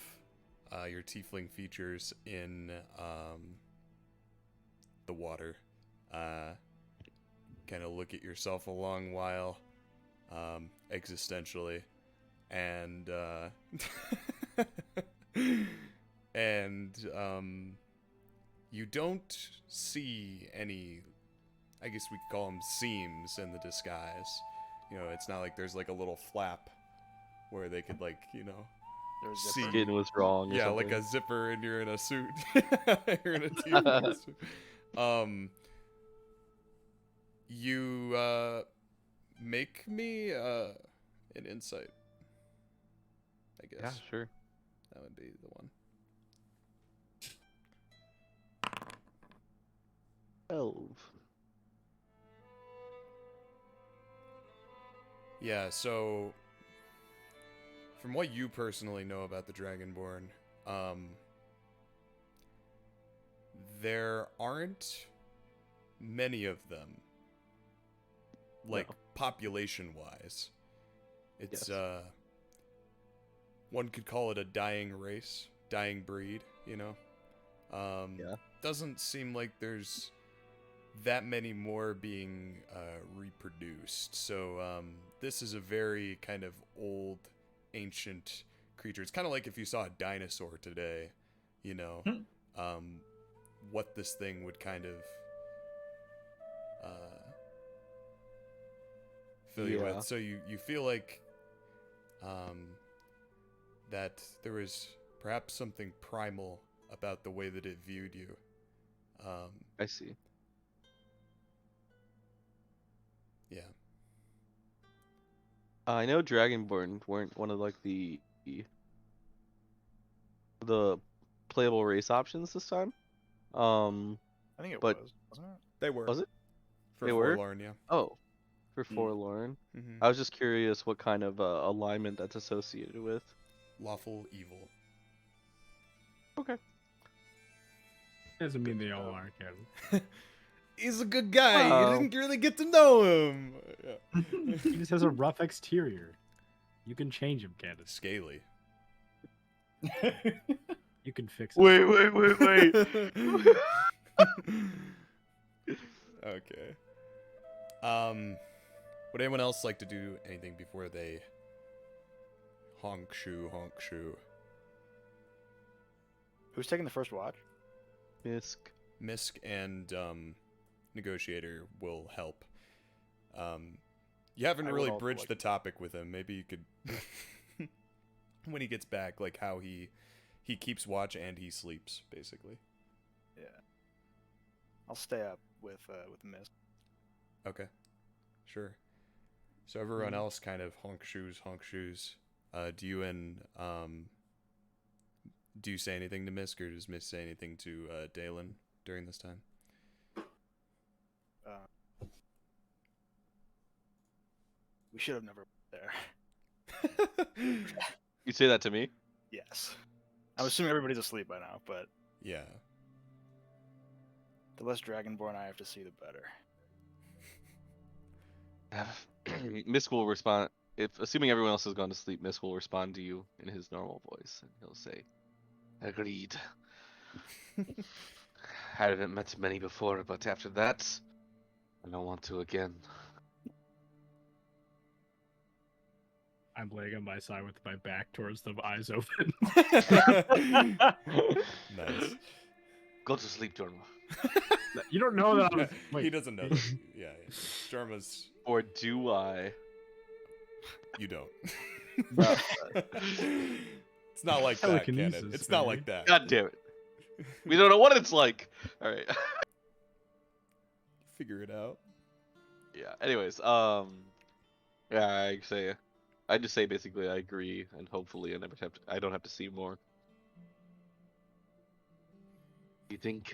your tiefling features in the water, kind of look at yourself a long while, existentially, and you don't see any, I guess we could call them seams in the disguise. You know, it's not like there's like a little flap where they could, like, you know, There's a see. zipper. Skin was wrong. Or Yeah, something. like a zipper and you're in a suit. You're in a tiefling suit. You make me an insight, I guess. Yeah, sure. That would be the one. 12. Yeah, so from what you personally know about the Dragonborn, there aren't many of them, like, No. population-wise. It's, Yes. one could call it a dying race, dying breed, you know? Yeah. Doesn't seem like there's that many more being reproduced. So this is a very kind of old, ancient creature. It's kind of like if you saw a dinosaur today, you know, what this thing would kind of fill you Yeah. with. So you feel like that there was perhaps something primal about the way that it viewed you. I see. Yeah. I know Dragonborn weren't one of like the playable race options this time. I think it But- was, wasn't it? They were. Was it? For They were? Forlorn, yeah. Oh, for Forlorn. Mm-hmm. I was just curious what kind of alignment that's associated with. Lawful evil. Doesn't mean they all are, Kevin. He's a good guy. Wow. You didn't really get to know him. Yeah. He just has a rough exterior. You can change him, Candace. Scaly. You can fix it. Wait. Okay. Would anyone else like to do anything before they honk shoe? Who's taking the first watch? Misk. Misk and Negotiator will help. You haven't I would really also bridged like- the topic with him. Maybe you could, when he gets back, like how he keeps watch and he sleeps, basically. Yeah. I'll stay up with Misk. Okay, sure. So everyone else kind of honk shoes. Do you and do you say anything to Misk, or does Misk say anything to Daelin during this time? We should have never went there. You say that to me? Yes. I'm assuming everybody's asleep by now, but Yeah. the less Dragonborn I have to see, the better. Misk will respond. If assuming everyone else has gone to sleep, Misk will respond to you in his normal voice, and he'll say, "Agreed." I haven't met many before, but after that, I don't want to again. I'm laying on my side with my back towards them, eyes open. Nice. Go to sleep, Jorma. You don't know that I'm... He Wait. doesn't know that. Yeah. Jorma's. Or do I? You don't. Uh, It's not like that, Cannon. Telekinesis, It's not baby. like that. God damn it. We don't know what it's like. All right. Figure it out. Yeah. Anyways, yeah, I just say basically I agree, and hopefully I don't have to see more. You think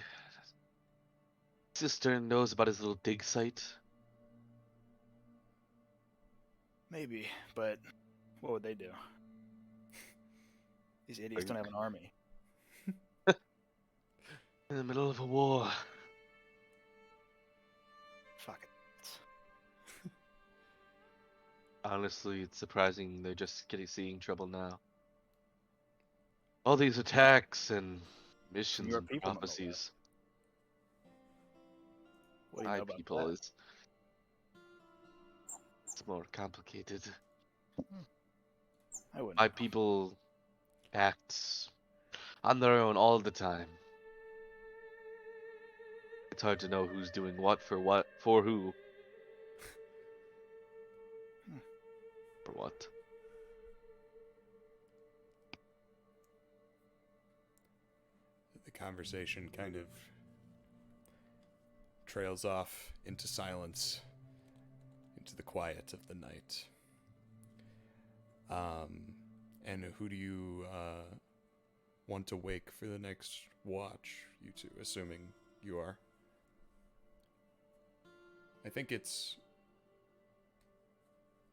Cistern knows about his little dig site? Maybe, but what would they do? These idiots don't have an army. In the middle of a war. Fuck it. Honestly, it's surprising they're just seeing trouble now. All these attacks and missions Your and people nonetheless. prophecies. What do you My know about people that? is it's more complicated. I wouldn't. My know. people act on their own all the time. It's hard to know who's doing what, for who. For what. The conversation kind of trails off into silence, into the quiet of the night. And who do you want to wake for the next watch, you two, assuming you are? I think it's...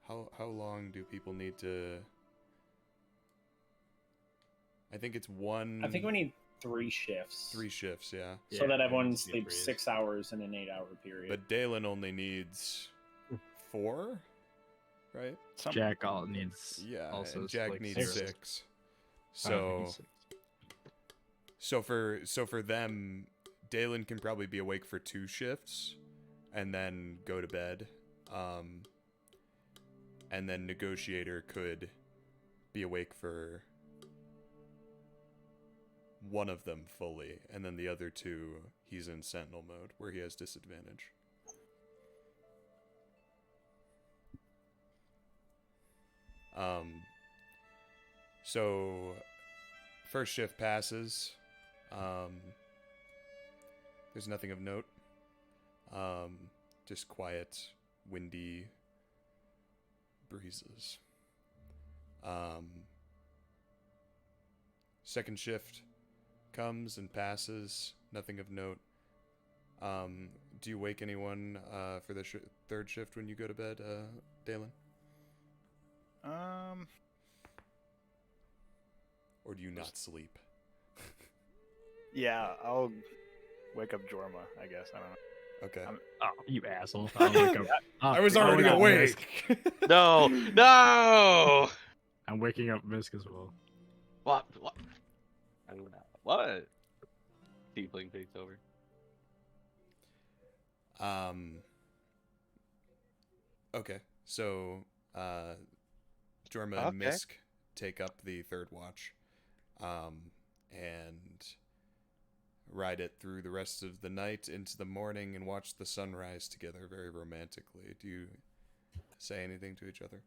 How long do people need to... I think it's one... I think we need 3 shifts. 3 shifts, yeah. So that Yeah, everyone needs to be sleeps threes. 6 hours in an 8-hour period. But Daelin only needs 4, right? Jack all needs. Yeah, also and Jack like needs 0. 6. Oh, So for them, Daelin can probably be awake for 2 shifts, and then go to bed. And then Negotiator could be awake for one of them fully, and then the other 2, he's in Sentinel mode, where he has disadvantage. So first shift passes. There's nothing of note. Just quiet, windy breezes. Second shift comes and passes. Nothing of note. Do you wake anyone for the third shift when you go to bed, Daelin? Or do you not sleep? Yeah, I'll wake up Jorma, I guess. I don't know. Okay. Oh, you asshole! I'll wake up. I was I'll already wake up awake. Misk. No! No! I'm waking up Misk as well. What? What? Tiefling takes over. Okay. So, Jorma and Okay. Misk take up the third watch, and ride it through the rest of the night into the morning and watch the sunrise together very romantically. Do you say anything to each other?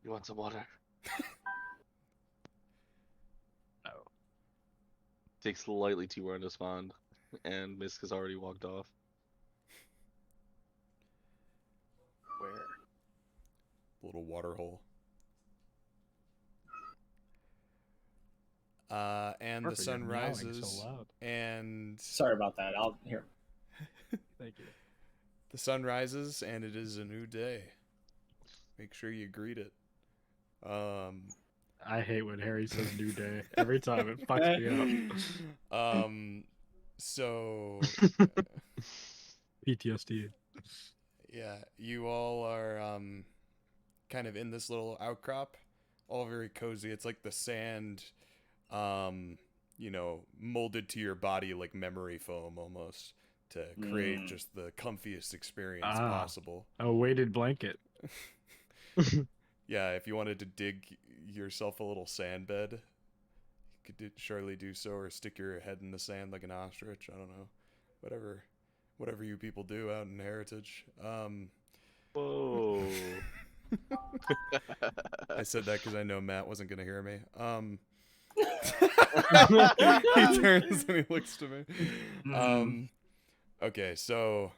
You want some water? No. Takes slightly too long to respond, and Misk has already walked off. Where? Little water hole. And Perfect, the sun you're meowing rises, so loud. and Sorry about that. I'll here. Thank you. the sun rises, and it is a new day. Make sure you greet it. I hate when Harry says "new day" every time. It fucks me up. So PTSD. yeah, you all are kind of in this little outcrop, all very cozy. It's like the sand, molded to your body like memory foam almost, to create just the comfiest experience possible. A weighted blanket. Yeah, if you wanted to dig yourself a little sand bed, you could surely do so, or stick your head in the sand like an ostrich. I don't know, whatever you people do out in Heritage. Whoa. I said that because I know Matt wasn't gonna hear me. He turns and he looks to me. Okay, so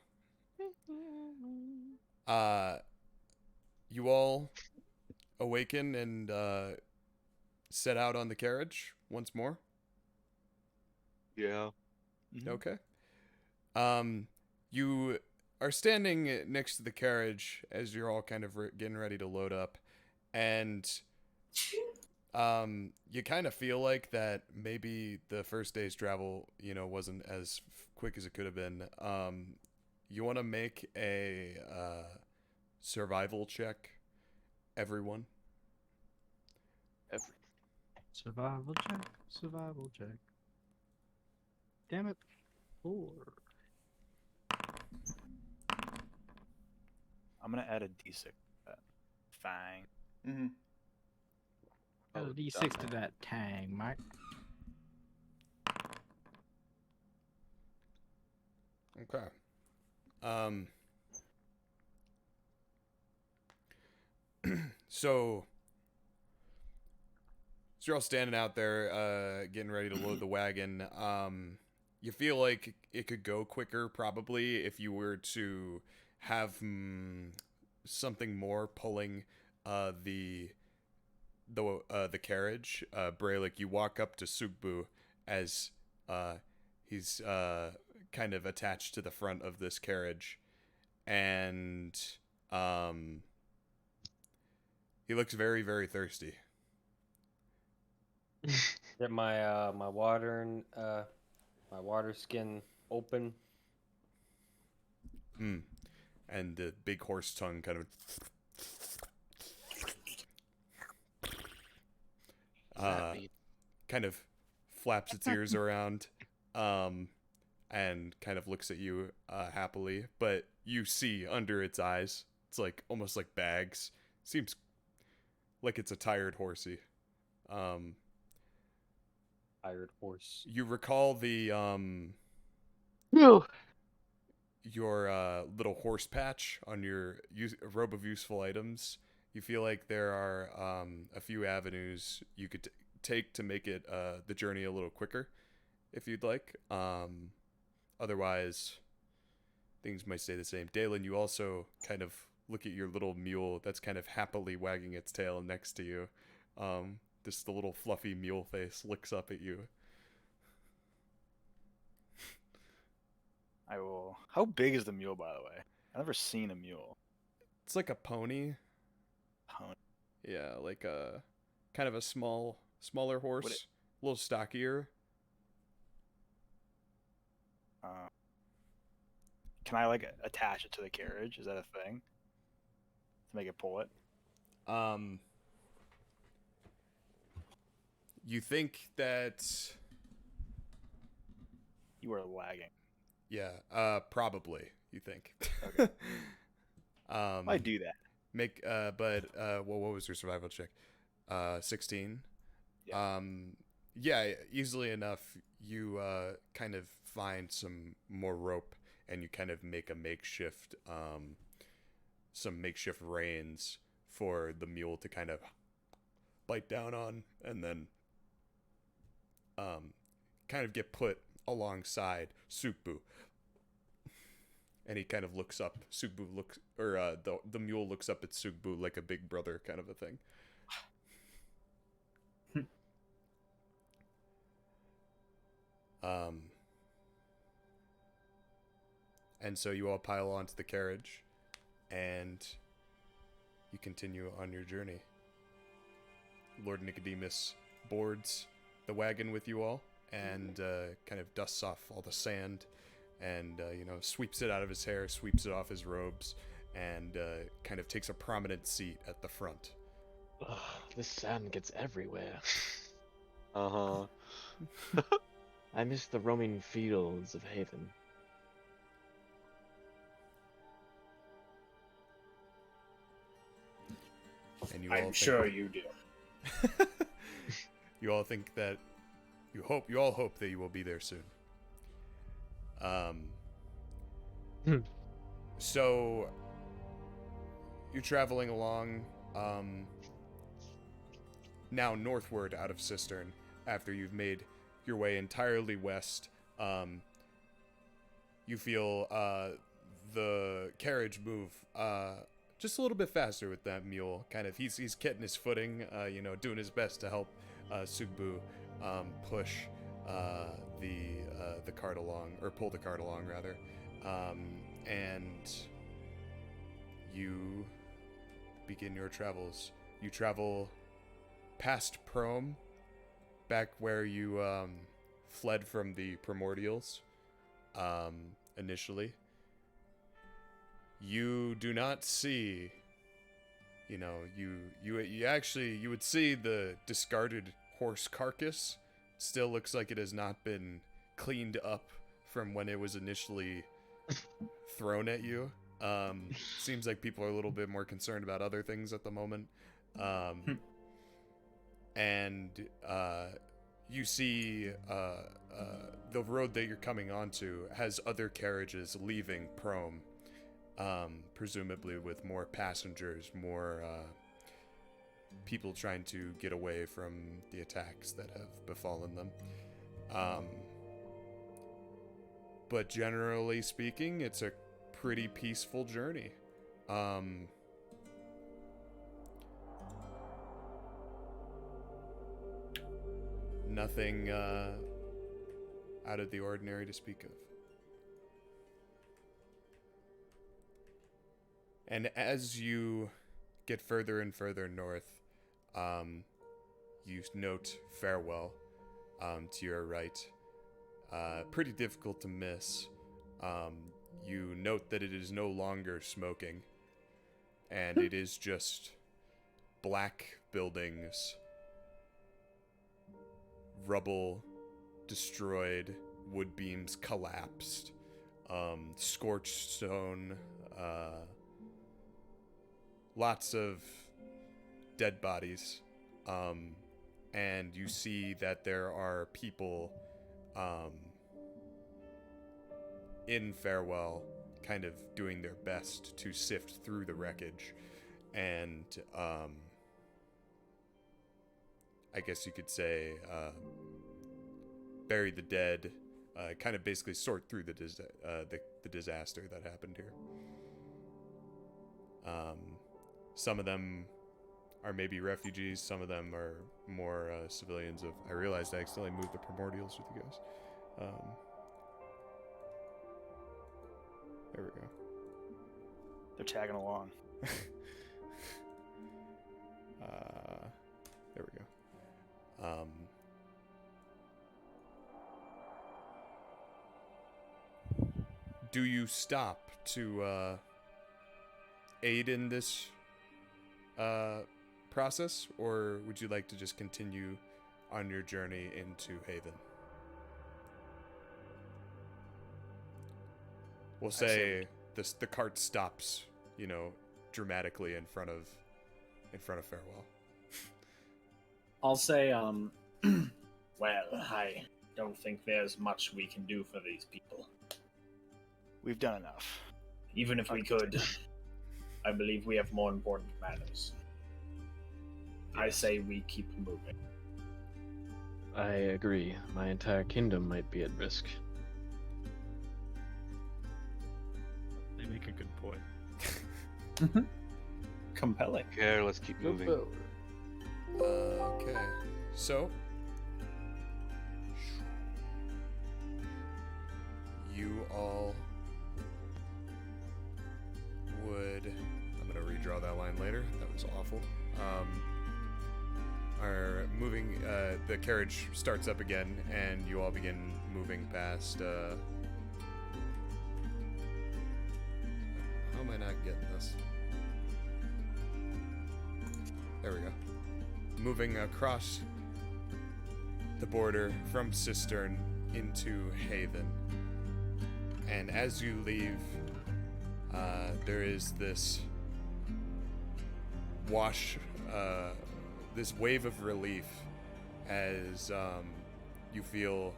you all awaken and set out on the carriage once more. Yeah. Okay. You are standing next to the carriage as you're all kind of getting ready to load up, and you kind of feel like that maybe the first day's travel, wasn't as quick as it could have been. you want to make a survival check, everyone? Survival check. Survival check. Damn it. 4. I'm gonna add a D6 to that. Fang. Mm-hmm. Add a Oh, D6 done to that. that tang, Mike. Okay. So you're all standing out there, getting ready to load the wagon. You feel like it could go quicker, probably, if you were to have something more pulling the carriage. Brelikk, you walk up to Sugbu as he's kind of attached to the front of this carriage, and he looks very, very thirsty. Get my my water and my water skin open. And the big horse tongue kind of kind of flaps its ears around, and kind of looks at you happily. But you see under its eyes, it's like almost like bags. Seems like it's a tired horsey. Tired horse. You recall the your little horse patch on your robe of useful items. You feel like there are a few avenues you could take to make it the journey a little quicker, if you'd like. Otherwise, things might stay the same. Daelin, you also kind of look at your little mule that's kind of happily wagging its tail next to you. Just the little fluffy mule face looks up at you. I will. How big is the mule, by the way? I've never seen a mule. It's like a pony. Pony. Yeah, like a kind of a smaller horse, a little stockier. Can I like attach it to the carriage? Is that a thing? To make it pull it? You think that? You are lagging. Yeah, probably. You think? Okay. I do that. Make well, what was your survival check? 16. Yeah. Yeah, easily enough. You kind of find some more rope, and you kind of make a makeshift, some makeshift reins for the mule to kind of bite down on, and then kind of get put alongside Sugbu. And he kind of looks up. Sugbu looks, or the mule looks up at Sugbu like a big brother kind of a thing. And so you all pile onto the carriage, and you continue on your journey. Lord Nicodemus boards the wagon with you all, and kind of dusts off all the sand, and sweeps it out of his hair, sweeps it off his robes, and kind of takes a prominent seat at the front. Ugh, this sand gets everywhere. Uh-huh. I miss the roaming fields of Haven. And you all I'm think sure you do. you all think that you all hope that you will be there soon. So you're traveling along now northward out of Cistern after you've made your way entirely west. You feel the carriage move just a little bit faster with that mule. Kind of, he's getting his footing, doing his best to help Sugbu push the cart along, or pull the cart along rather. And you begin your travels. You travel past Prom, back where you fled from the primordials initially, you do not see, you know, you actually, you would see the discarded horse carcass. Still looks like it has not been cleaned up from when it was initially thrown at you. Seems like people are a little bit more concerned about other things at the moment. And you see the road that you're coming onto has other carriages leaving Prome, presumably with more passengers, more people trying to get away from the attacks that have befallen them. But generally speaking, it's a pretty peaceful journey. Nothing out of the ordinary to speak of. And as you get further and further north, you note Farewell to your right. Pretty difficult to miss. You note that it is no longer smoking, and it is just black buildings, rubble destroyed, wood beams collapsed, scorched stone, lots of dead bodies, and you see that there are people in Farewell kind of doing their best to sift through the wreckage and I guess you could say bury the dead, kind of basically sort through the disaster that happened here. Some of them are maybe refugees, some of them are more civilians of... I realized I accidentally moved the primordials with you guys. There we go. They're tagging along. There we go. Do you stop to aid in this process, or would you like to just continue on your journey into Haven? We'll say the cart stops, you know, dramatically in front of Farewell. I'll say, well, I don't think there's much we can do for these people. We've done enough. Even if we could, I believe we have more important matters. I say we keep moving. I agree. My entire kingdom might be at risk. They make a good point. Compelling. Okay, let's keep moving. Okay, so you all would... I'm gonna redraw that line later. That was awful. Are moving. The carriage starts up again, and you all begin moving past. How am I not getting this? There we go. Moving across the border from Cistern into Haven. And as you leave, there is this this wave of relief as you feel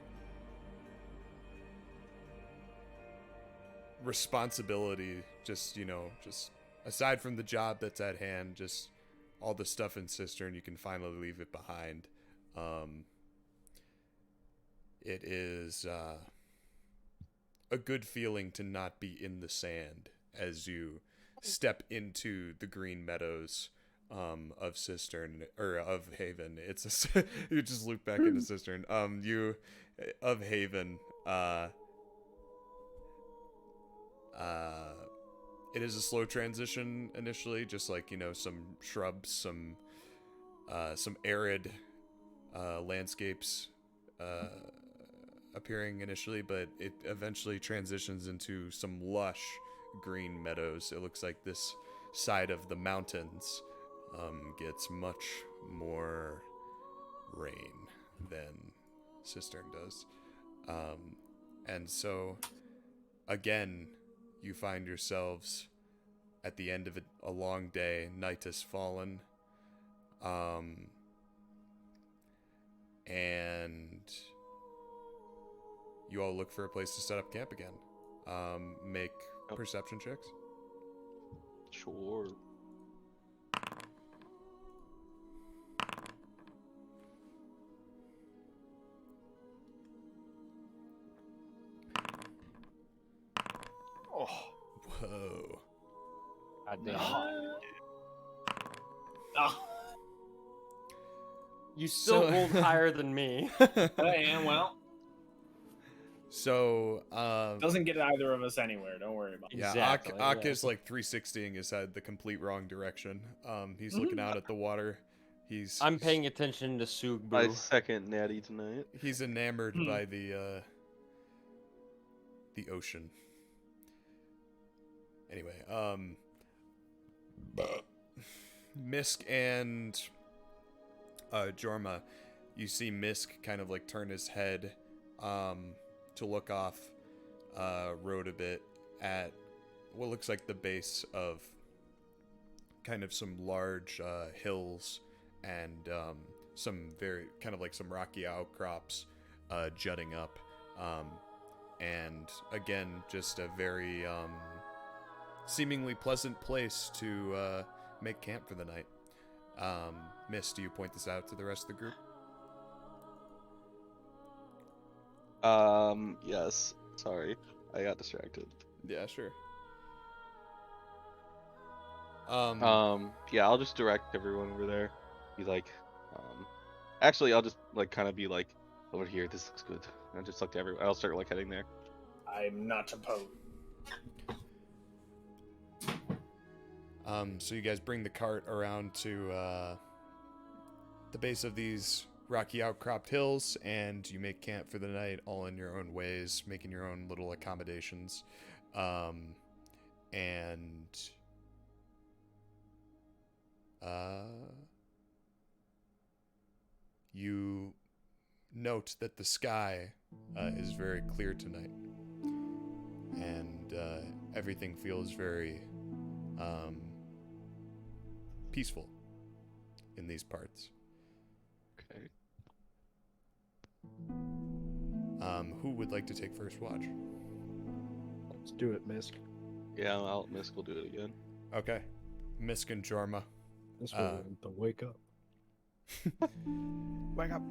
responsibility, just aside from the job that's at hand, just all the stuff in Cistern, you can finally leave it behind. It is a good feeling to not be in the sand as you step into the green meadows of Cistern, or of Haven. It's you just loop back into Cistern. You of Haven. It is a slow transition initially, just like, some shrubs, some arid landscapes appearing initially, but it eventually transitions into some lush green meadows. It looks like this side of the mountains gets much more rain than Cistern does. And so, again, you find yourselves at the end of a long day. Night has fallen. And you all look for a place to set up camp again. Make perception checks. Sure. Oh, Whoa. God damn. Oh, You still So- rolled higher than me. and well, So, doesn't get either of us anywhere. Don't worry about it. yeah, Exactly, Ak yeah. is like 360ing his head the complete wrong direction. He's looking out at the water. I'm paying attention to My Sugbu. second natty tonight. He's enamored by the ocean. Anyway, Misk and Jorma, you see Misk kind of like turn his head to look off road a bit at what looks like the base of kind of some large hills and some very kind of like some rocky outcrops jutting up, and again just a very seemingly pleasant place to make camp for the night. Miss, do you point this out to the rest of the group? Yes. Sorry, I got distracted. Yeah, sure. Yeah, I'll just direct everyone over there. Be like, actually, I'll just like kind of be like, over here, this looks good. And I'll just look to everyone. I'll start like heading there. I'm not opposed. So you guys bring the cart around to the base of these rocky outcropped hills, and you make camp for the night all in your own ways, making your own little accommodations. And you note that the sky is very clear tonight, and everything feels very peaceful in these parts. Okay. Who would like to take first watch? Let's do it, Misk. Yeah, Misk will do it again. Okay. Misk and Jorma. This will to wake up. wake up.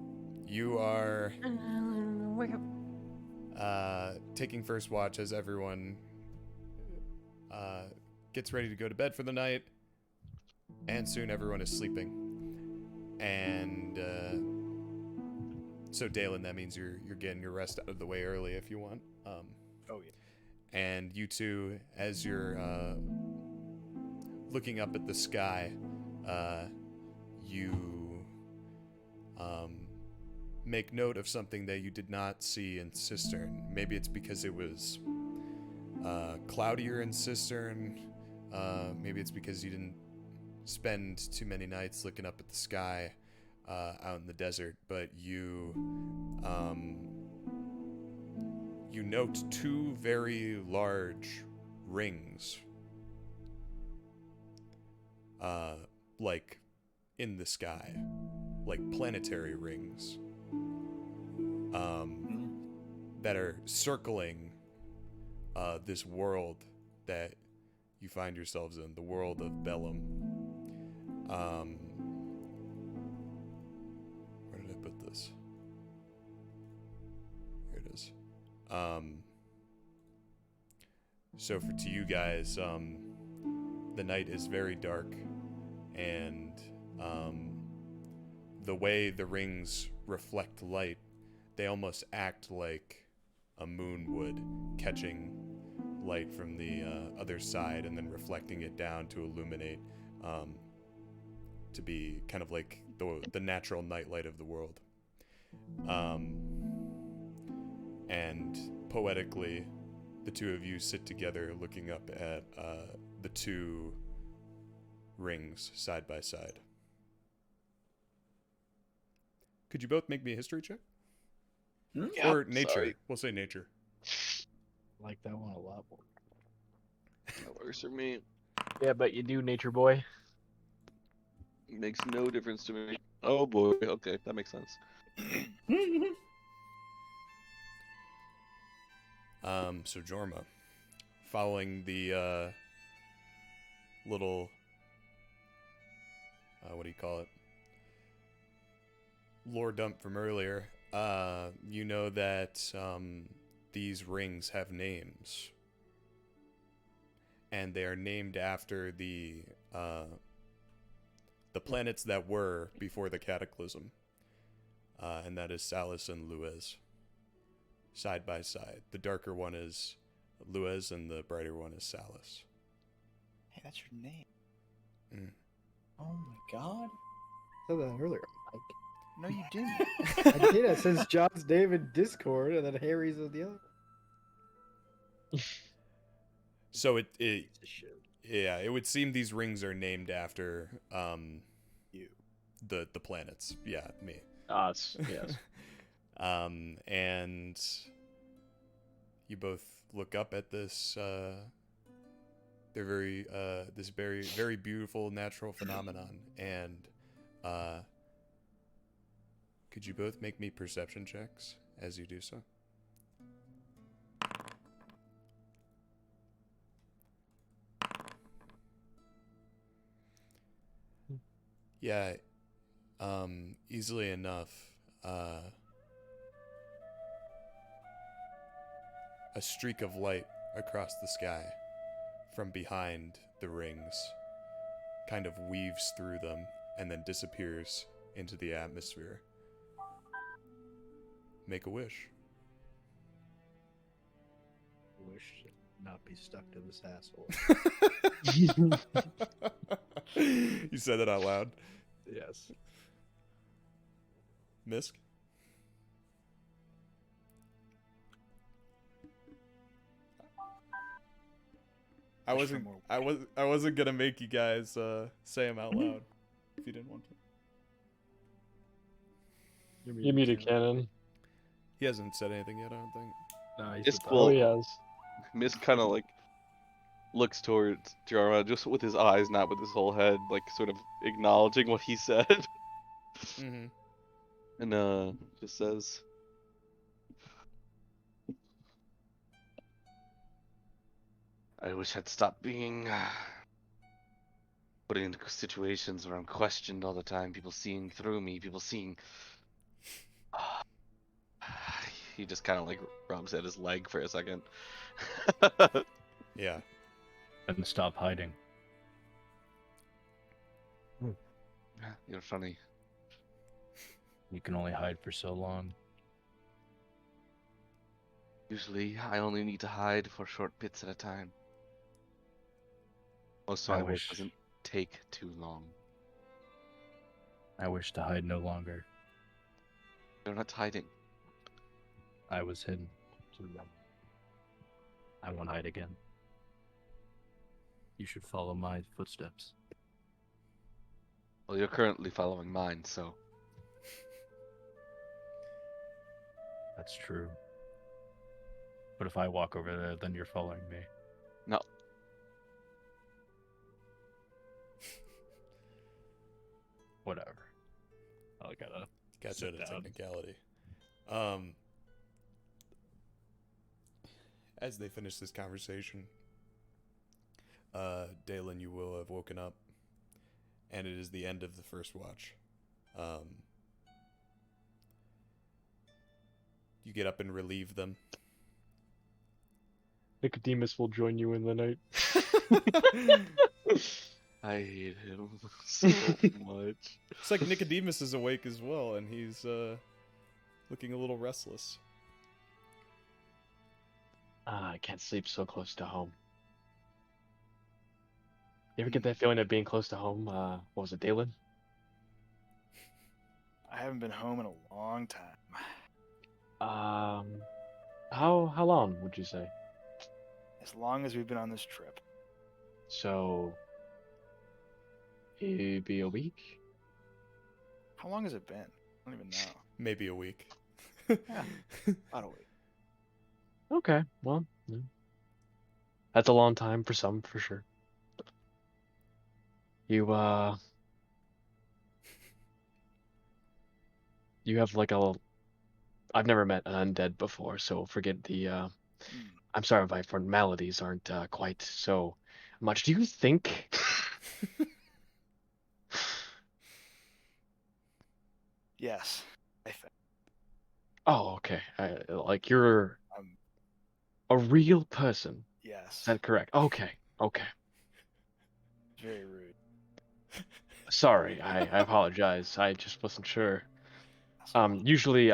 You are Wake up. taking first watch as everyone gets ready to go to bed for the night, and soon everyone is sleeping. And so Daelin, that means you're getting your rest out of the way early if you want. Oh yeah. And you two, as you're looking up at the sky, you make note of something that you did not see in Cistern. Maybe it's because it was cloudier in Cistern. Maybe it's because you didn't spend too many nights looking up at the sky out in the desert. But you note two very large rings, like in the sky, like planetary rings, that are circling this world that you find yourselves in, the world of Bedlam. Where did I put this? Here it is. So to you guys, the night is very dark, and the way the rings reflect light, they almost act like a moon would, catching light from the other side and then reflecting it down to illuminate, to be kind of like the natural nightlight of the world. And poetically, the two of you sit together looking up at the two rings side by side. Could you both make me a history check? Yeah, Or nature. sorry. We'll say nature. I like that one a lot more. That works for me. Yeah, but you do, nature boy. Makes no difference to me. Oh boy. Okay, that makes sense. So Jorma, following the little what do you call it? Lore dump from earlier. You know that these rings have names, and they are named after the planets that were before the Cataclysm, and that is Salus and Luez. Side by side. The darker one is Luez and the brighter one is Salus. Hey, that's your name. Mm. Oh my god. I said that earlier, Mike. No, you didn't. I did. It says John's name in Discord, and then Harry's on the other. So it Piece of shit. yeah, it would seem these rings are named after You. the planets. Yeah, me. Us, yes. And you both look up at this they're very this very beautiful natural phenomenon, and could you both make me perception checks as you do so? Yeah, easily enough. A streak of light across the sky from behind the rings kind of weaves through them and then disappears into the atmosphere. Make a wish. Wish to not be stuck to this asshole. You said that out loud? Yes. Misk? I Wish for wasn't gonna make you guys say them out loud if you didn't want to. You muted Cannon. He hasn't said anything yet, I don't think. No, he's It's the cool. Oh, yes. Misk kind of like looks towards Jorma just with his eyes, not with his whole head, like sort of acknowledging what he said. Mm-hmm. And just says, I wish I'd stopped being put into situations where I'm questioned all the time, people seeing through me, people seeing he just kind of like rubs at his leg for a second. Yeah. And stop hiding. You're funny. You can only hide for so long. Usually I only need to hide for short bits at a time. Most of I my work wish- doesn't take too long. I wish to hide no longer. You're not hiding. I was hidden. I won't hide again. You should follow my footsteps. Well, you're currently following mine, so That's true. But if I walk over there, then you're following me. no. Whatever. I gotta. Gotcha, Sit the down. technicality. As they finish this conversation, Daelin, you will have woken up, and it is the end of the first watch. You get up and relieve them. Nicodemus will join you in the night. I hate him so much. It's like Nicodemus is awake as well, and he's looking a little restless. I can't sleep so close to home. You ever get that feeling of being close to home? What was it, Daelin? I haven't been home in a long time. How long would you say? As long as we've been on this trip. So, maybe a week? How long has it been? I don't even know. Maybe a week. Yeah, about a week. Okay, well, yeah. That's a long time for some, for sure. You have like I've never met an undead before, so forget the, I'm sorry if my formalities aren't quite so much. Do you think? Yes, I think. Oh, okay. Like you're Um, a real person. Is yes. that correct? Okay, okay. Very rude. Sorry, I apologize. I just wasn't sure. That's all. Usually,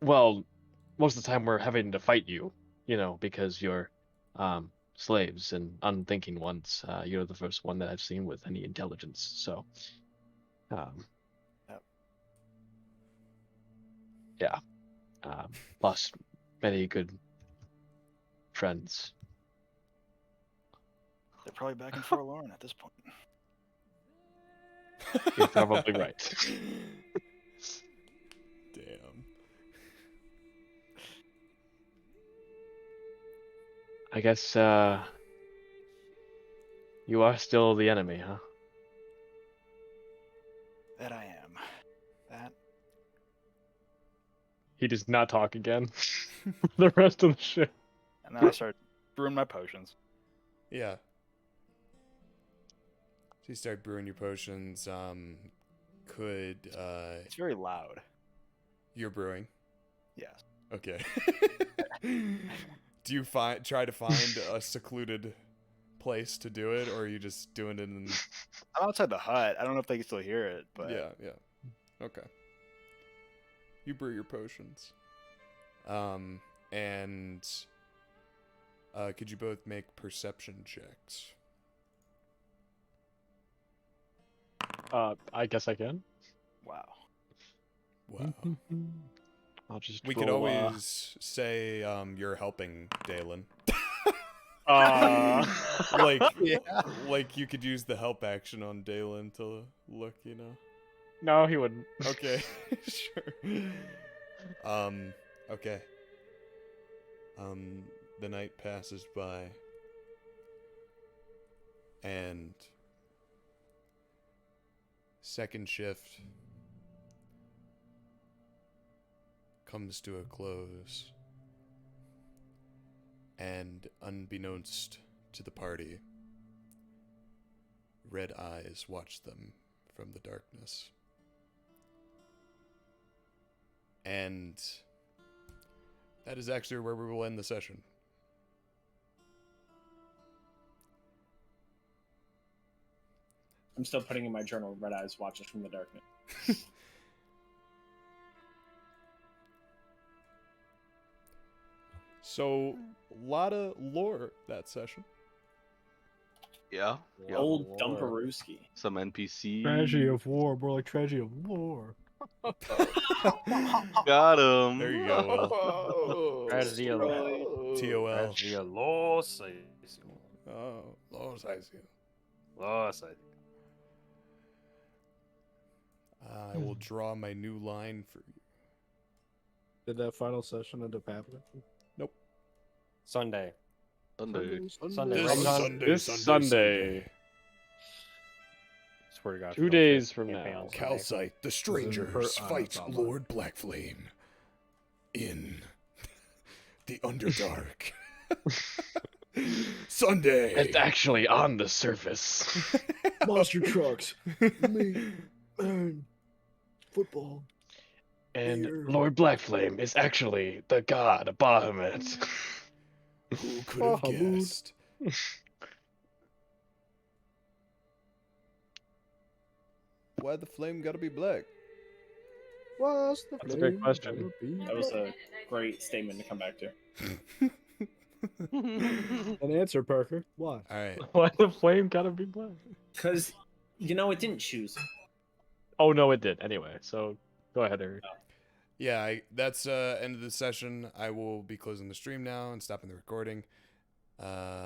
well, most of the time we're having to fight you, because you're, slaves and unthinking ones. You're the first one that I've seen with any intelligence. So, um, Yep. yeah, lost many good friends. They're probably back in Forlorn at this point. You're probably right. Damn. I guess, you are still the enemy, huh? That I am. That. He does not talk again for the rest of the ship. And then I start brewing my potions. Yeah. So you start brewing your potions. It's very loud. You're brewing? Yes. Okay. Do you try to find a secluded place to do it, or are you just doing it in? I'm outside the hut. I don't know if they can still hear it, but Yeah. Okay. You brew your potions. And could you both make perception checks? I guess I can. wow. Wow. I'll just We roll, could always say you're helping Daelin. Uh, like, Yeah. like you could use the help action on Daelin to look, no, he wouldn't. Okay, sure. Okay. The night passes by, and second shift comes to a close, and unbeknownst to the party, red eyes watch them from the darkness. And that is actually where we will end the session. I'm still putting in my journal, Red Eyes watches from the darkness. So, a lot of lore that session. Yeah. Yeah. Old Lord. Dumperooski. Some NPC. Tragedy of war, more like tragedy of war. Got him. There you go, Will. Oh, Tragedy of TOL. Tragedy of Los. Oh, Los I see. Los. I will draw my new line for you. Did that final session end up happening? Sunday. Sunday. Sunday. This Right? Sunday. Swear to God. 2 days from campaign now. on Sunday. Calcite, the strangers, that's fight not mine. Lord Blackflame in the Underdark. Sunday. It's actually on the surface. Monster trucks, meat, and football. And Beer. Lord Blackflame is actually the god of Bahamut. Who could have Bahamut. guessed? Why the flame gotta be black? What's the That's a great flame question. gonna be? That was a great statement to come back to. An answer, Parker. Why? All right. Why the flame gotta be black? Because, it didn't choose. Oh no, it did. Anyway, so go ahead, Eric. Yeah, that's end of the session. I will be closing the stream now and stopping the recording. Uh,